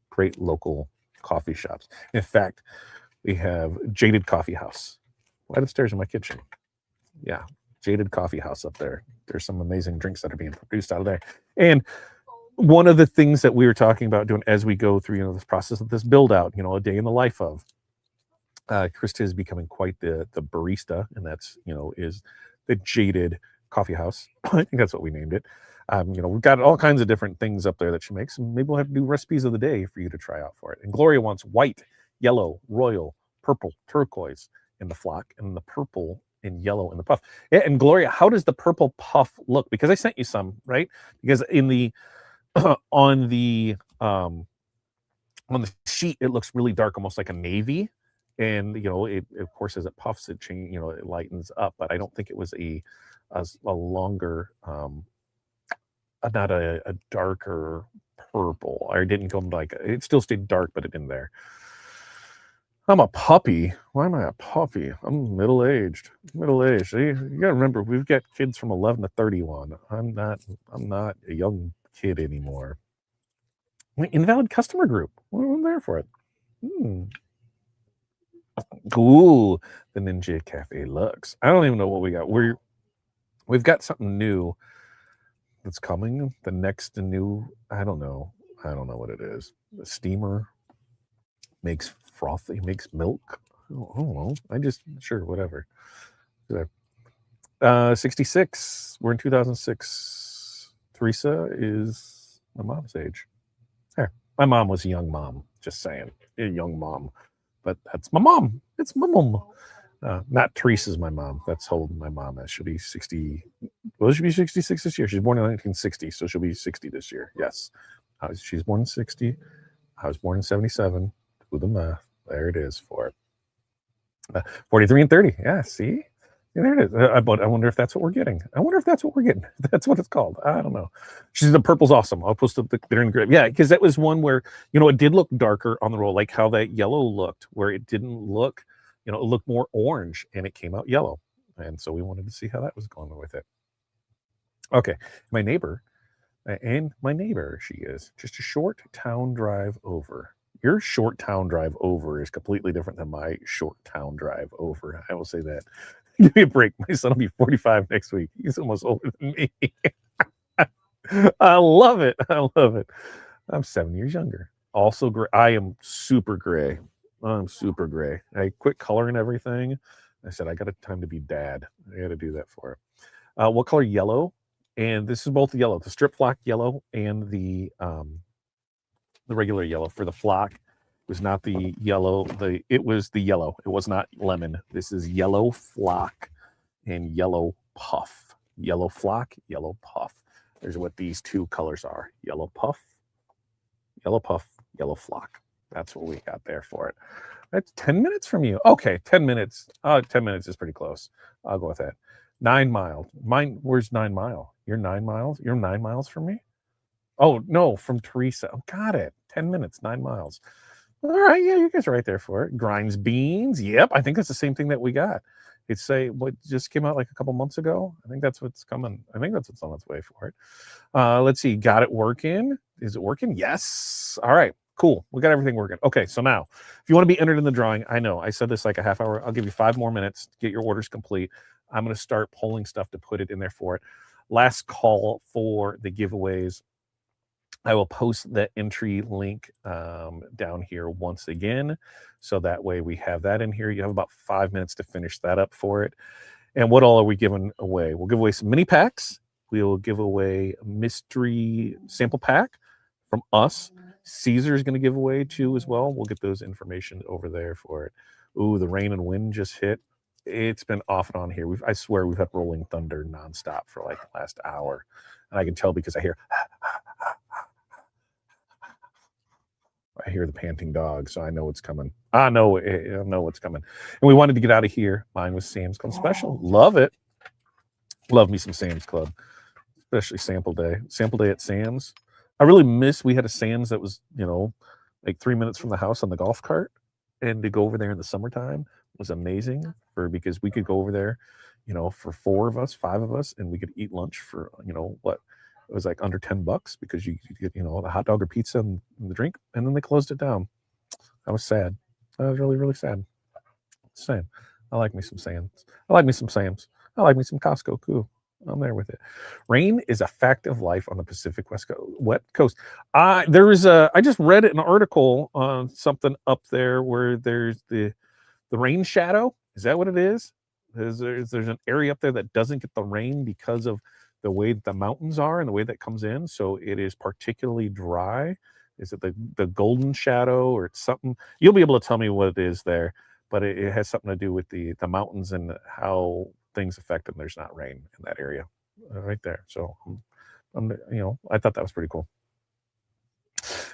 great local coffee shops. In fact, we have Jaded Coffee House right upstairs in my kitchen. Yeah, Jaded Coffee House up there. There's some amazing drinks that are being produced out of there. And one of the things that we were talking about doing as we go through, you know, this process of this build out, you know, a day in the life of, Krista is becoming quite the barista, and that's, you know, is the Jaded Coffee House. I think that's what we named it. You know, we've got all kinds of different things up there that she makes, and maybe we'll have to do recipes of the day for you to try out for it. And Gloria wants white, yellow, royal, purple, turquoise in the Flock, and the purple and yellow in the Puff. Yeah, and Gloria, how does the purple Puff look? Because I sent you some, right? Because in the on the sheet it looks really dark, almost like a navy. And you know, it of course as it puffs, it change, you know, it lightens up. But I don't think it was a longer, not a darker purple. I didn't go like it still stayed dark, but it didn't there. I'm a puppy. Why am I a puppy? I'm middle aged. See, you gotta remember, we've got kids from 11 to 31. I'm not a young kid anymore. Invalid customer group. Well, I'm there for it. Ooh, the Ninja Cafe Lux. I don't even know what we got. We've got something new that's coming. The next new, I don't know what it is. The steamer makes frothy, makes milk. I don't know. Sure, whatever. 66. We're in 2006. Teresa is my mom's age. There. My mom was a young mom. Just saying, a young mom. But that's my mom. It's my mom. Not Teresa's my mom. That's how old my mom is. She'll be 60. Well, she'll be 66 this year. She's born in 1960, so she'll be 60 this year. Yes. She's born in 60. I was born in 77. Do the math. There it is for it. 43 and 30. Yeah, see? Yeah, there it is. But I wonder if that's what we're getting. That's what it's called. I don't know. The purple's awesome. I'll post the there in the grid. Yeah, because that was one where, you know, it did look darker on the roll, like how that yellow looked, where it didn't look, you know, it looked more orange and it came out yellow. And so we wanted to see how that was going with it. Okay. My neighbor, she is just a short town drive over. Your short town drive over is completely different than my short town drive over. I will say that. Give me a break. My son will be 45 next week. He's almost older than me. I love it. I'm 7 years younger. Also gray. I am super gray. I quit coloring everything. I said, I got a time to be dad. I got to do that for it. What color? Yellow. And this is both the yellow, the strip flock yellow and the regular yellow. For the flock, it was not the yellow. It was the yellow. It was not lemon. This is yellow flock and yellow puff. Yellow flock, yellow puff. There's what these two colors are. Yellow puff, yellow flock. That's what we got there for it. That's 10 minutes from you. Okay, 10 minutes. 10 minutes is pretty close. I'll go with that. 9 miles. Where's 9 Mile? You're 9 miles? You're 9 miles from me? Oh, no, from Teresa. Oh, got it. 10 minutes, 9 miles. All right, yeah, you guys are right there for it. Grinds beans. Yep, I think that's the same thing that we got. It's what just came out like a couple months ago. I think that's what's coming. I think that's what's on its way for it. Let's see. Got it working. Is it working? Yes. All right, cool. We got everything working. Okay, so now, if you want to be entered in the drawing, I know I said this like a half hour. I'll give you 5 more minutes to get your orders complete. I'm going to start pulling stuff to put it in there for it. Last call for the giveaways. I will post the entry link down here once again. So that way we have that in here. You have about 5 minutes to finish that up for it. And what all are we giving away? We'll give away some mini packs. We will give away a mystery sample pack from us. Caesar is going to give away 2 as well. We'll get those information over there for it. Ooh, the rain and wind just hit. It's been off and on here. I swear we've had rolling thunder nonstop for like the last hour. And I can tell because I hear the panting dog, so I know it's coming. I know what's coming. And we wanted to get out of here. Mine was Sam's Club Special. Love it. Love me some Sam's Club, especially sample day. Sample day at Sam's. I really miss, we had a Sam's that was, like 3 minutes from the house on the golf cart. And to go over there in the summertime was amazing because we could go over there, for 4 of us, 5 of us, and we could eat lunch for, what? It was like under $10 because you get, the hot dog or pizza and the drink, and then they closed it down. I was sad. I was really, really sad. Same. I like me some Sam's. I like me some Sam's. I like me some Costco. Cool. I'm there with it. Rain is a fact of life on the Pacific West Coast. I just read an article on something up there where there's the rain shadow. Is that what it is? There's an area up there that doesn't get the rain because of the way the mountains are and the way that comes in. So it is particularly dry. Is it the golden shadow or it's something? You'll be able to tell me what it is there, but it has something to do with the mountains and how things affect them. There's not rain in that area right there. So I thought that was pretty cool.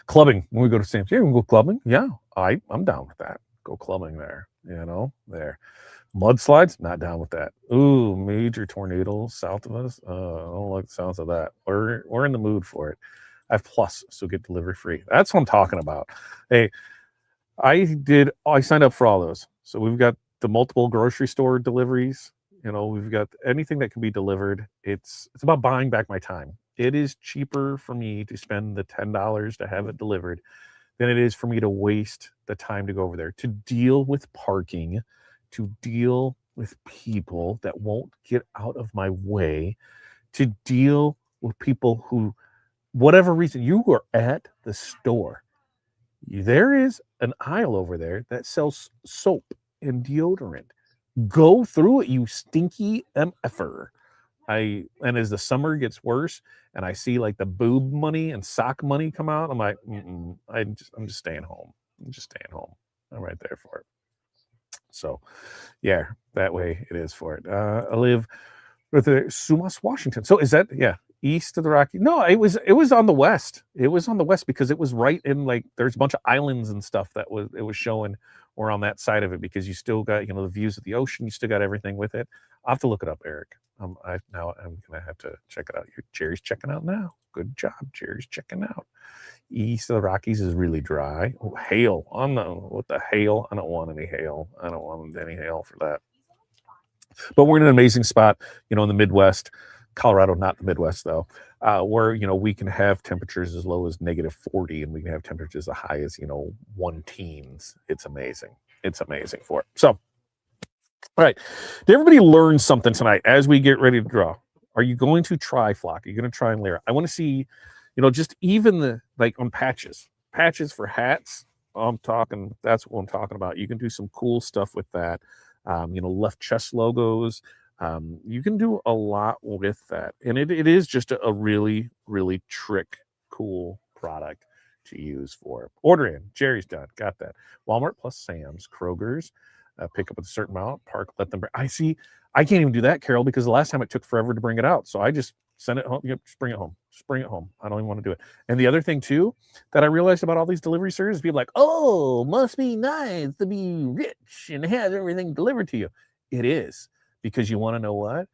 Clubbing when we go to Sam's. Yeah, we can go clubbing. Yeah, I'm down with that. Go clubbing there. There. Mudslides, not down with that. Ooh, major tornadoes south of us. I don't like the sounds of that. We're in the mood for it. I have Plus, so get delivery free. That's what I'm talking about. Hey, I signed up for all those. So we've got the multiple grocery store deliveries. We've got anything that can be delivered. It's about buying back my time. It is cheaper for me to spend the $10 to have it delivered than it is for me to waste the time to go over there, to deal with parking, to deal with people that won't get out of my way, to deal with people who, whatever reason, you are at the store. There is an aisle over there that sells soap and deodorant. Go through it, you stinky MFer. And as the summer gets worse and I see like the boob money and sock money come out, I'm like, I'm just staying home. I'm right there for it. So yeah, that way it is for it. I live with the Sumas, Washington. So is that, east of the Rocky? No, it was on the west. It was on the west because it was right in like, there's a bunch of islands and stuff it was showing or on that side of it because you still got, the views of the ocean. You still got everything with it. I'll have to look it up, Eric. I'm going to have to check it out. Jerry's checking out now. Good job. Jerry's checking out. East of the Rockies is really dry. Oh, hail. What the hail? I don't want any hail. I don't want any hail for that. But we're in an amazing spot, in the Midwest. Colorado, not the Midwest though, where, we can have temperatures as low as -40 and we can have temperatures as high as, 1 teens. It's amazing. It's amazing for it. So, all right. Did everybody learn something tonight as we get ready to draw? Are you going to try Flock? Are you going to try and layer? I want to see, just even on patches for hats. That's what I'm talking about. You can do some cool stuff with that. Left chest logos. You can do a lot with that. And it is just a really, really cool product to use for. Order in. Jerry's done. Got that. Walmart plus Sam's, Kroger's. Pick up with a certain amount. Park, let them bring. I can't even do that, Carol, because the last time it took forever to bring it out. So I just send it home. Just bring it home. Just bring it home. I don't even want to do it. And the other thing, too, that I realized about all these delivery services, people like, oh, must be nice to be rich and have everything delivered to you. It is. Because you want to know what?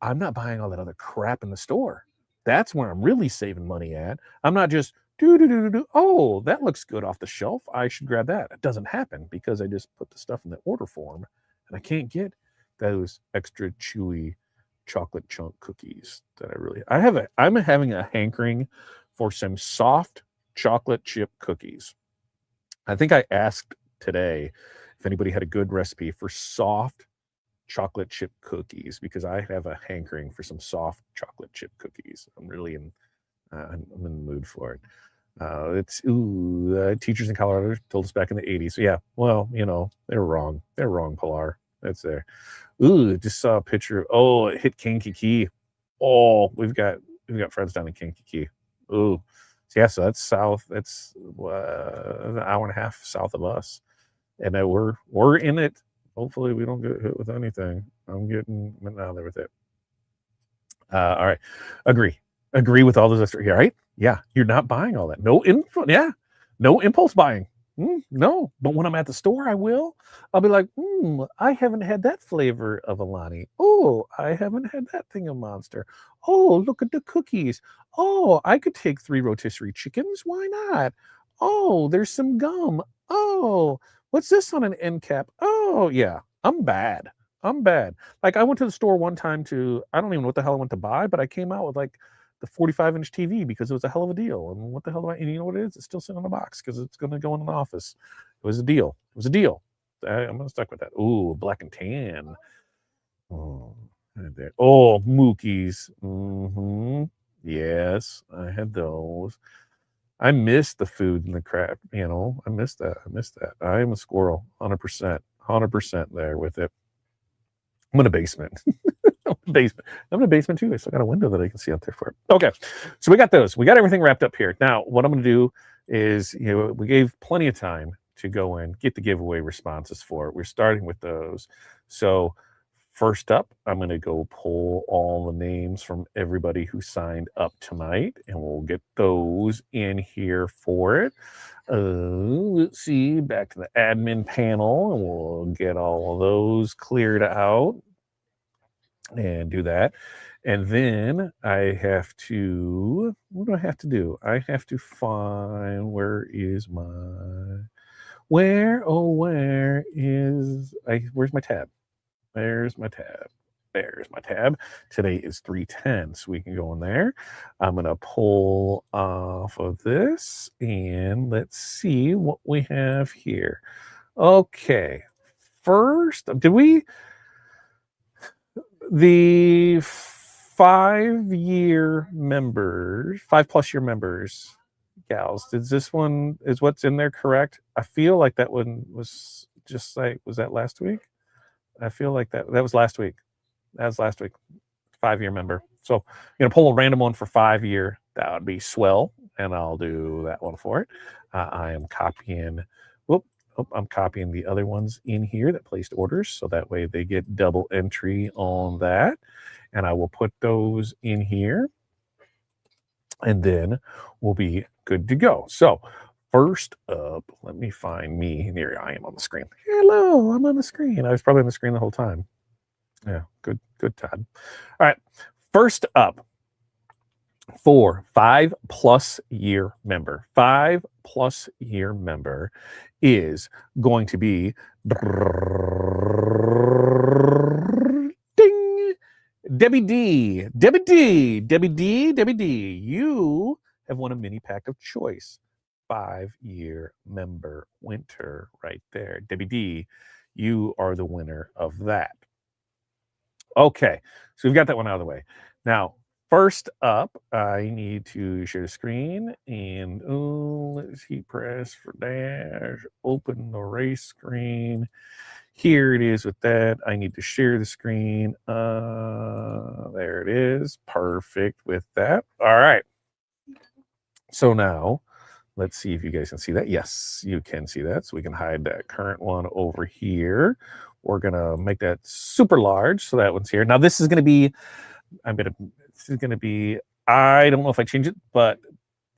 I'm not buying all that other crap in the store. That's where I'm really saving money at. I'm not just, oh, that looks good off the shelf. I should grab that. It doesn't happen because I just put the stuff in the order form and I can't get those extra chewy chocolate chunk cookies that I'm having a hankering for some soft chocolate chip cookies. I think I asked today if anybody had a good recipe for soft chocolate chip cookies because I have a hankering for some soft chocolate chip cookies. I'm really I'm in the mood for it. It's teachers in Colorado told us back in the 80s. Yeah, well, they're wrong. They're wrong, Pilar. That's there. Just saw a picture. Oh, it hit Kankakee. Oh, we've got friends down in Kankakee. So that's south. That's an hour and a half south of us, and we're in it. Hopefully, we don't get hit with anything. I'm getting out there with it. All right, agree with all those extra. Right? Yeah, you're not buying all that. No info. Yeah, no impulse buying. No, but when I'm at the store, I will. I'll be like, I haven't had that flavor of Alani. Oh, I haven't had that thing of Monster. Oh, look at the cookies. Oh, I could take 3 rotisserie chickens. Why not? Oh, there's some gum. Oh, what's this on an end cap? Oh, yeah, I'm bad. Like I went to the store one time I don't even know what the hell I went to buy, but I came out with like the 45-inch TV because it was a hell of a deal. And what the hell and you know what it is? It's still sitting in the box because it's going to go in an office. It was a deal. I'm going to stuck with that. Ooh, black and tan. Oh, Mookies. Yes, I had those. I missed the food and the crap. I missed that. I am a squirrel, 100% there with it. I'm in a basement. I'm in a basement too. I still got a window that I can see out there for it. Okay, so we got those. We got everything wrapped up here. Now, what I'm going to do is, we gave plenty of time to go in, get the giveaway responses for it. We're starting with those. So first up, I'm going to go pull all the names from everybody who signed up tonight, and we'll get those in here for it. Let's see, back to the admin panel, and we'll get all of those cleared out and do that. And then I have to, what do I have to do? I have to find, where's my tab? There's my tab. Today is 3/10, so we can go in there. I'm going to pull off of this, and let's see what we have here. Okay. First, the 5-year members, 5+ year members, gals, is what's in there correct? I feel like that one was just like, was that last week? I feel like that was last week. That was last week. 5-year member. So I'm going to pull a random one for 5-year. That would be swell, and I'll do that one for it. I am copying. I'm copying the other ones in here that placed orders, so that way they get double entry on that. And I will put those in here, and then we'll be good to go. So first up, let me find me. Here I am on the screen. Hello, I'm on the screen. I was probably on the screen the whole time. Yeah, good, Todd. All right, first up, for 5+ year member. 5+ year member is going to be ding, Debbie D. You have won a mini pack of choice. 5-year member winter right there. Debbie D, you are the winner of that. Okay, so we've got that one out of the way. Now, first up, I need to share the screen, and let's heat press for dash, open the race screen. Here it is with that. I need to share the screen. There it is. Perfect with that. All right. So now, let's see if you guys can see that. Yes, you can see that. So we can hide that current one over here. We're going to make that super large. So that one's here. Now this is going to be, I don't know if I change it, but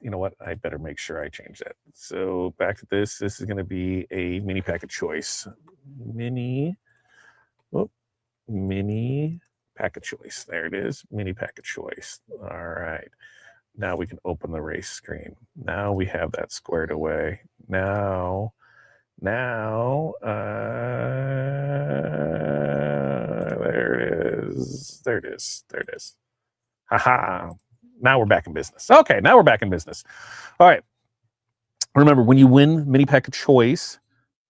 you know what? I better make sure I change that. So back to this. This is going to be a mini pack of choice. Mini pack of choice. There it is. Mini pack of choice. All right. Now we can open the race screen. Now we have that squared away. Now, there it is. There it is. Haha. Now we're back in business. Okay, now we're back in business. All right. Remember, when you win mini pack of choice,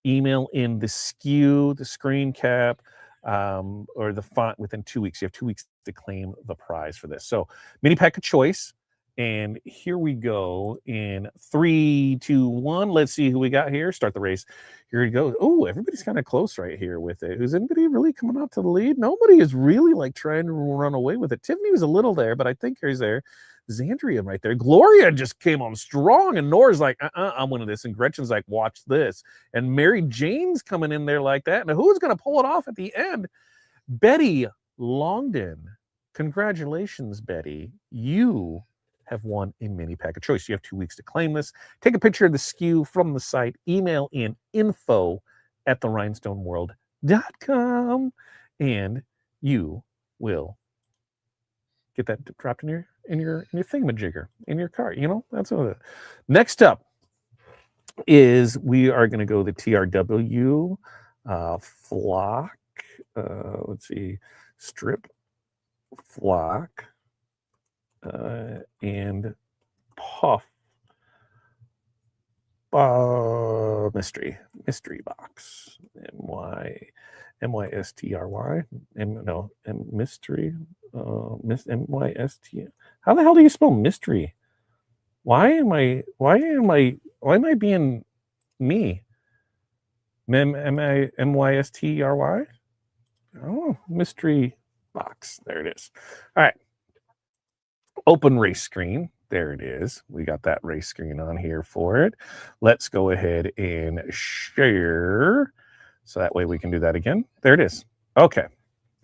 email in the SKU, the screen cap, or the font within 2 weeks. You have 2 weeks to claim the prize for this. So mini pack of choice, And here we go in 3, 2, 1. Let's see who we got here. Start the race. Here we go. Oh, everybody's kind of close right here with it. Is anybody really coming out to the lead? Nobody is really like trying to run away with it. Tiffany was a little there, but I think here's there. Xandria right there. Gloria just came on strong, and Nora's like, I'm winning this. And Gretchen's like, watch this. And Mary Jane's coming in there like that. And who's going to pull it off at the end? Betty Longden. Congratulations, Betty. You have won a mini pack of choice. You have 2 weeks to claim this. Take a picture of the SKU from the site. Email in info@therhinestoneworld.com, and you will get that dropped in your thingamajigger, in your car. You know, that's what it is. Next up is we are going to go the TRW Flock. Let's see, strip Flock and Puff mystery box. MYSTRY. Mystery. MYST. How the hell do you spell mystery? Why am I being me? MYSTRY? Oh, mystery box. There it is. All right. Open race screen. There it is. We got that race screen on here for it. Let's go ahead and share. So that way we can do that again. There it is. Okay.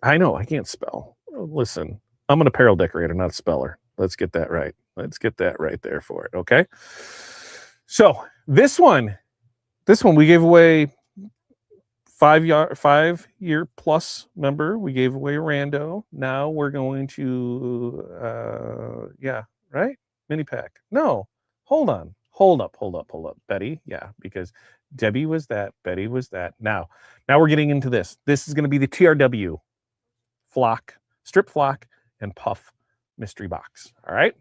I know I can't spell. Listen, I'm an apparel decorator, not a speller. Let's get that right. Let's get that right there for it. Okay. So this one we gave away 5-year plus member. We gave away rando. Now we're going to right? Mini pack. No, hold up. Betty, yeah, because Debbie was that, Betty was that. Now we're getting into this. This is going to be the TRW Flock, Strip Flock, and Puff mystery box. All right.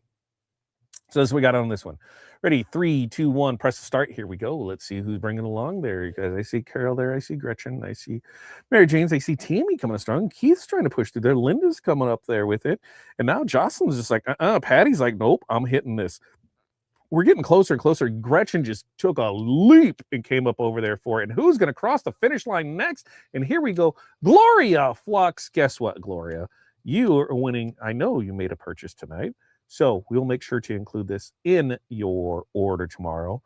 So this we got on this one. Ready? 3, 2, 1. Press the start. Here we go. Let's see who's bringing along there. Guys, I see Carol there. I see Gretchen. I see Mary Jane's. I see Tammy coming strong. Keith's trying to push through there. Linda's coming up there with it. And now Jocelyn's just like, Patty's like, nope, I'm hitting this. We're getting closer and closer. Gretchen just took a leap and came up over there for it. And who's going to cross the finish line next? And here we go. Gloria Flux. Guess what, Gloria? You are winning. I know you made a purchase tonight. So we'll make sure to include this in your order tomorrow.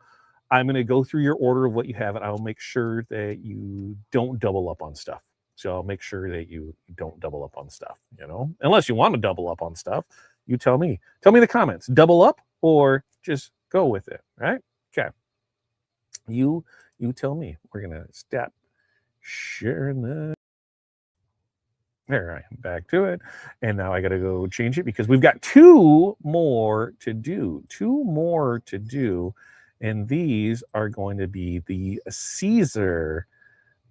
I'm going to go through your order of what you have, and I'll make sure that you don't double up on stuff. So I'll make sure that you don't double up on stuff, you know, unless you want to double up on stuff. You tell me. Tell me in the comments. Double up or just go with it, right? Okay. You tell me. We're going to stop sharing that. There, I am back to it. And now I got to go change it because we've got 2 more to do. 2 more to do. And these are going to be the Caesar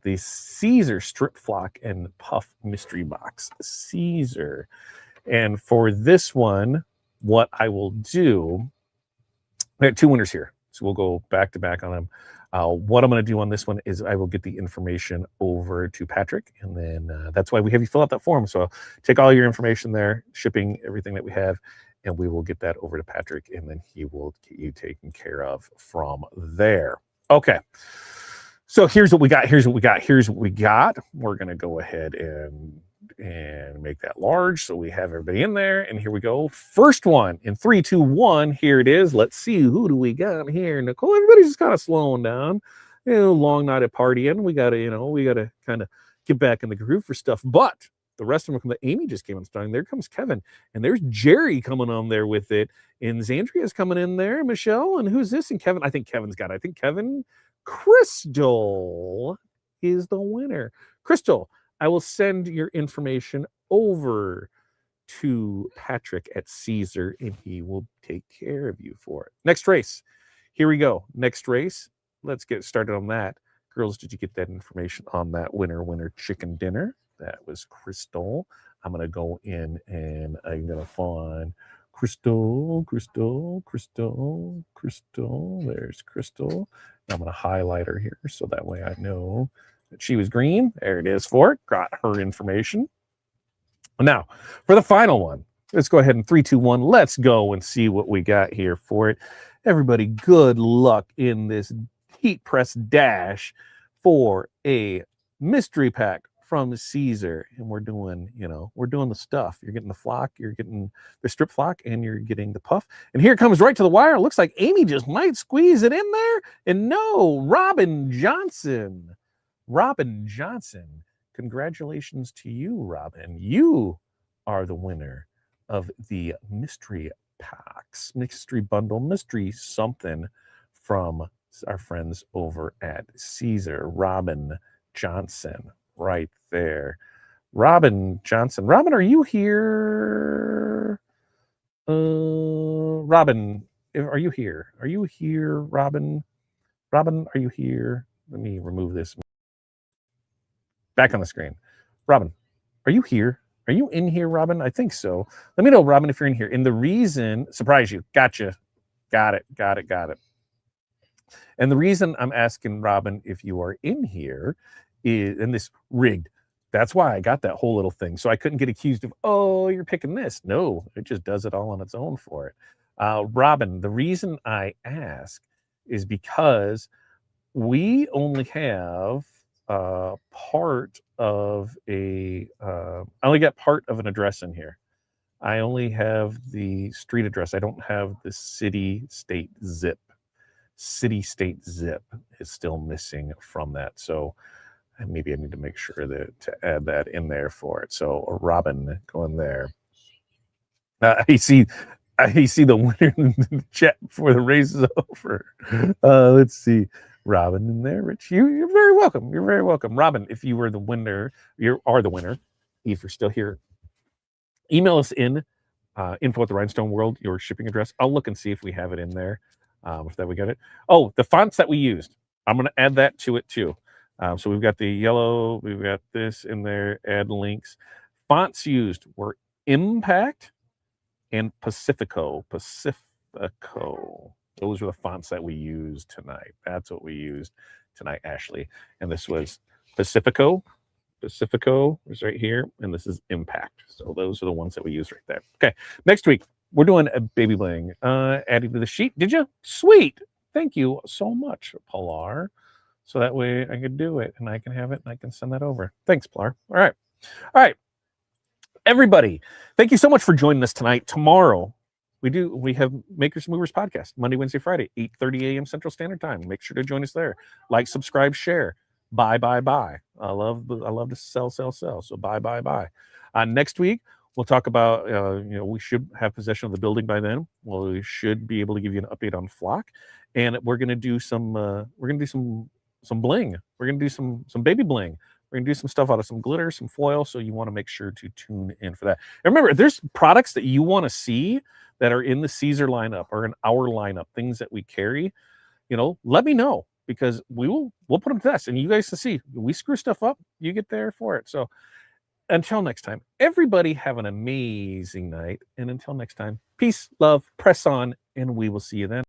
Strip Flock and Puff mystery box. Caesar. And for this one, what I will do, we have 2 winners here. So we'll go back to back on them. What I'm going to do on this one is I will get the information over to Patrick, and then that's why we have you fill out that form. So I'll take all your information there, shipping, everything that we have, and we will get that over to Patrick, and then he will get you taken care of from there. Okay. So here's what we got. We're going to go ahead and make that large so we have everybody in there. And here we go. First one in 3, 2, 1. Here it is. Let's see, who do we got here? Nicole, everybody's just kind of slowing down. Long night at partying. We gotta kind of get back in the groove for stuff. But the rest of them, Amy just came on strong. There comes Kevin, and there's Jerry coming on there with it, and Xandria's coming in there. Michelle, and who's this? And Kevin. I think Kevin Crystal is the winner. Crystal, I will send your information over to Patrick at Caesar, and he will take care of you for it. Next race. Here we go. Next race. Let's get started on that. Girls, did you get that information on that winner chicken dinner? That was Crystal. I'm going to go in and I'm going to find Crystal. There's Crystal. I'm going to highlight her here so that way I know that she was green. There it is for it. Got her information. Now, for the final one, let's go ahead and 3, 2, 1. Let's go and see what we got here for it. Everybody, good luck in this heat press dash for a mystery pack from Caesar. And we're doing, we're doing the stuff. You're getting the Flock, you're getting the strip Flock, and you're getting the Puff. And here it comes right to the wire. It looks like Amy just might squeeze it in there. And no, Robin Johnson. Robin Johnson. Congratulations to you, Robin. You are the winner of the mystery packs, mystery bundle, mystery something from our friends over at Caesar. Robin Johnson right there. Robin Johnson. Robin, are you here? Robin, are you here? Are you here, Robin? Robin, are you here? Let me remove this. Back on the screen. Robin, are you here? Are you in here, Robin? I think so. Let me know, Robin, if you're in here. And the reason, surprise you. Gotcha. Got it. And the reason I'm asking Robin if you are in here is, and this rigged, that's why I got that whole little thing. So I couldn't get accused of, oh, you're picking this. No, it just does it all on its own for it. Robin, the reason I ask is because we only have part of I only got part of an address in here. I only have the street address. I don't have the city-state zip. City-state zip is still missing from that. So maybe I need to make sure to add that in there for it. So Robin, go in there. I see the winner in the chat before the race is over. Let's see. Robin in there. Rich, you're very welcome. You're very welcome. Robin, if you were the winner, you are the winner. If you're still here, email us in info at the Rhinestone World, your shipping address. I'll look and see if we have it in there. If that we got it. Oh, the fonts that we used. I'm going to add that to it too. So we've got the yellow, we've got this in there, add links. Fonts used were Impact and Pacifico. Those were the fonts that we used tonight. That's what we used tonight, Ashley. And this was Pacifico. Pacifico is right here, and this is Impact. So those are the ones that we use right there. Okay, next week, we're doing a baby bling. Adding to the sheet. Did you? Sweet. Thank you so much, Pilar. So that way I can do it, and I can have it, and I can send that over. Thanks, Pilar. All right. Everybody, thank you so much for joining us tonight. Tomorrow, we have Makers and Movers podcast, Monday, Wednesday, Friday, 8:30 a.m. Central Standard Time. Make sure to join us there. Like, subscribe, share. Buy. I love to sell. So buy. Next week, we'll talk about, we should have possession of the building by then. Well, we should be able to give you an update on Flock. And we're going to do some bling. We're going to do some baby bling. We're going to do some stuff out of some glitter, some foil. So you want to make sure to tune in for that. And remember, if there's products that you want to see that are in the Caesar lineup or in our lineup, things that we carry, let me know, because we'll put them to test, and you guys can see we screw stuff up. You get there for it. So until next time, everybody have an amazing night. And until next time, peace, love, press on, and we will see you then.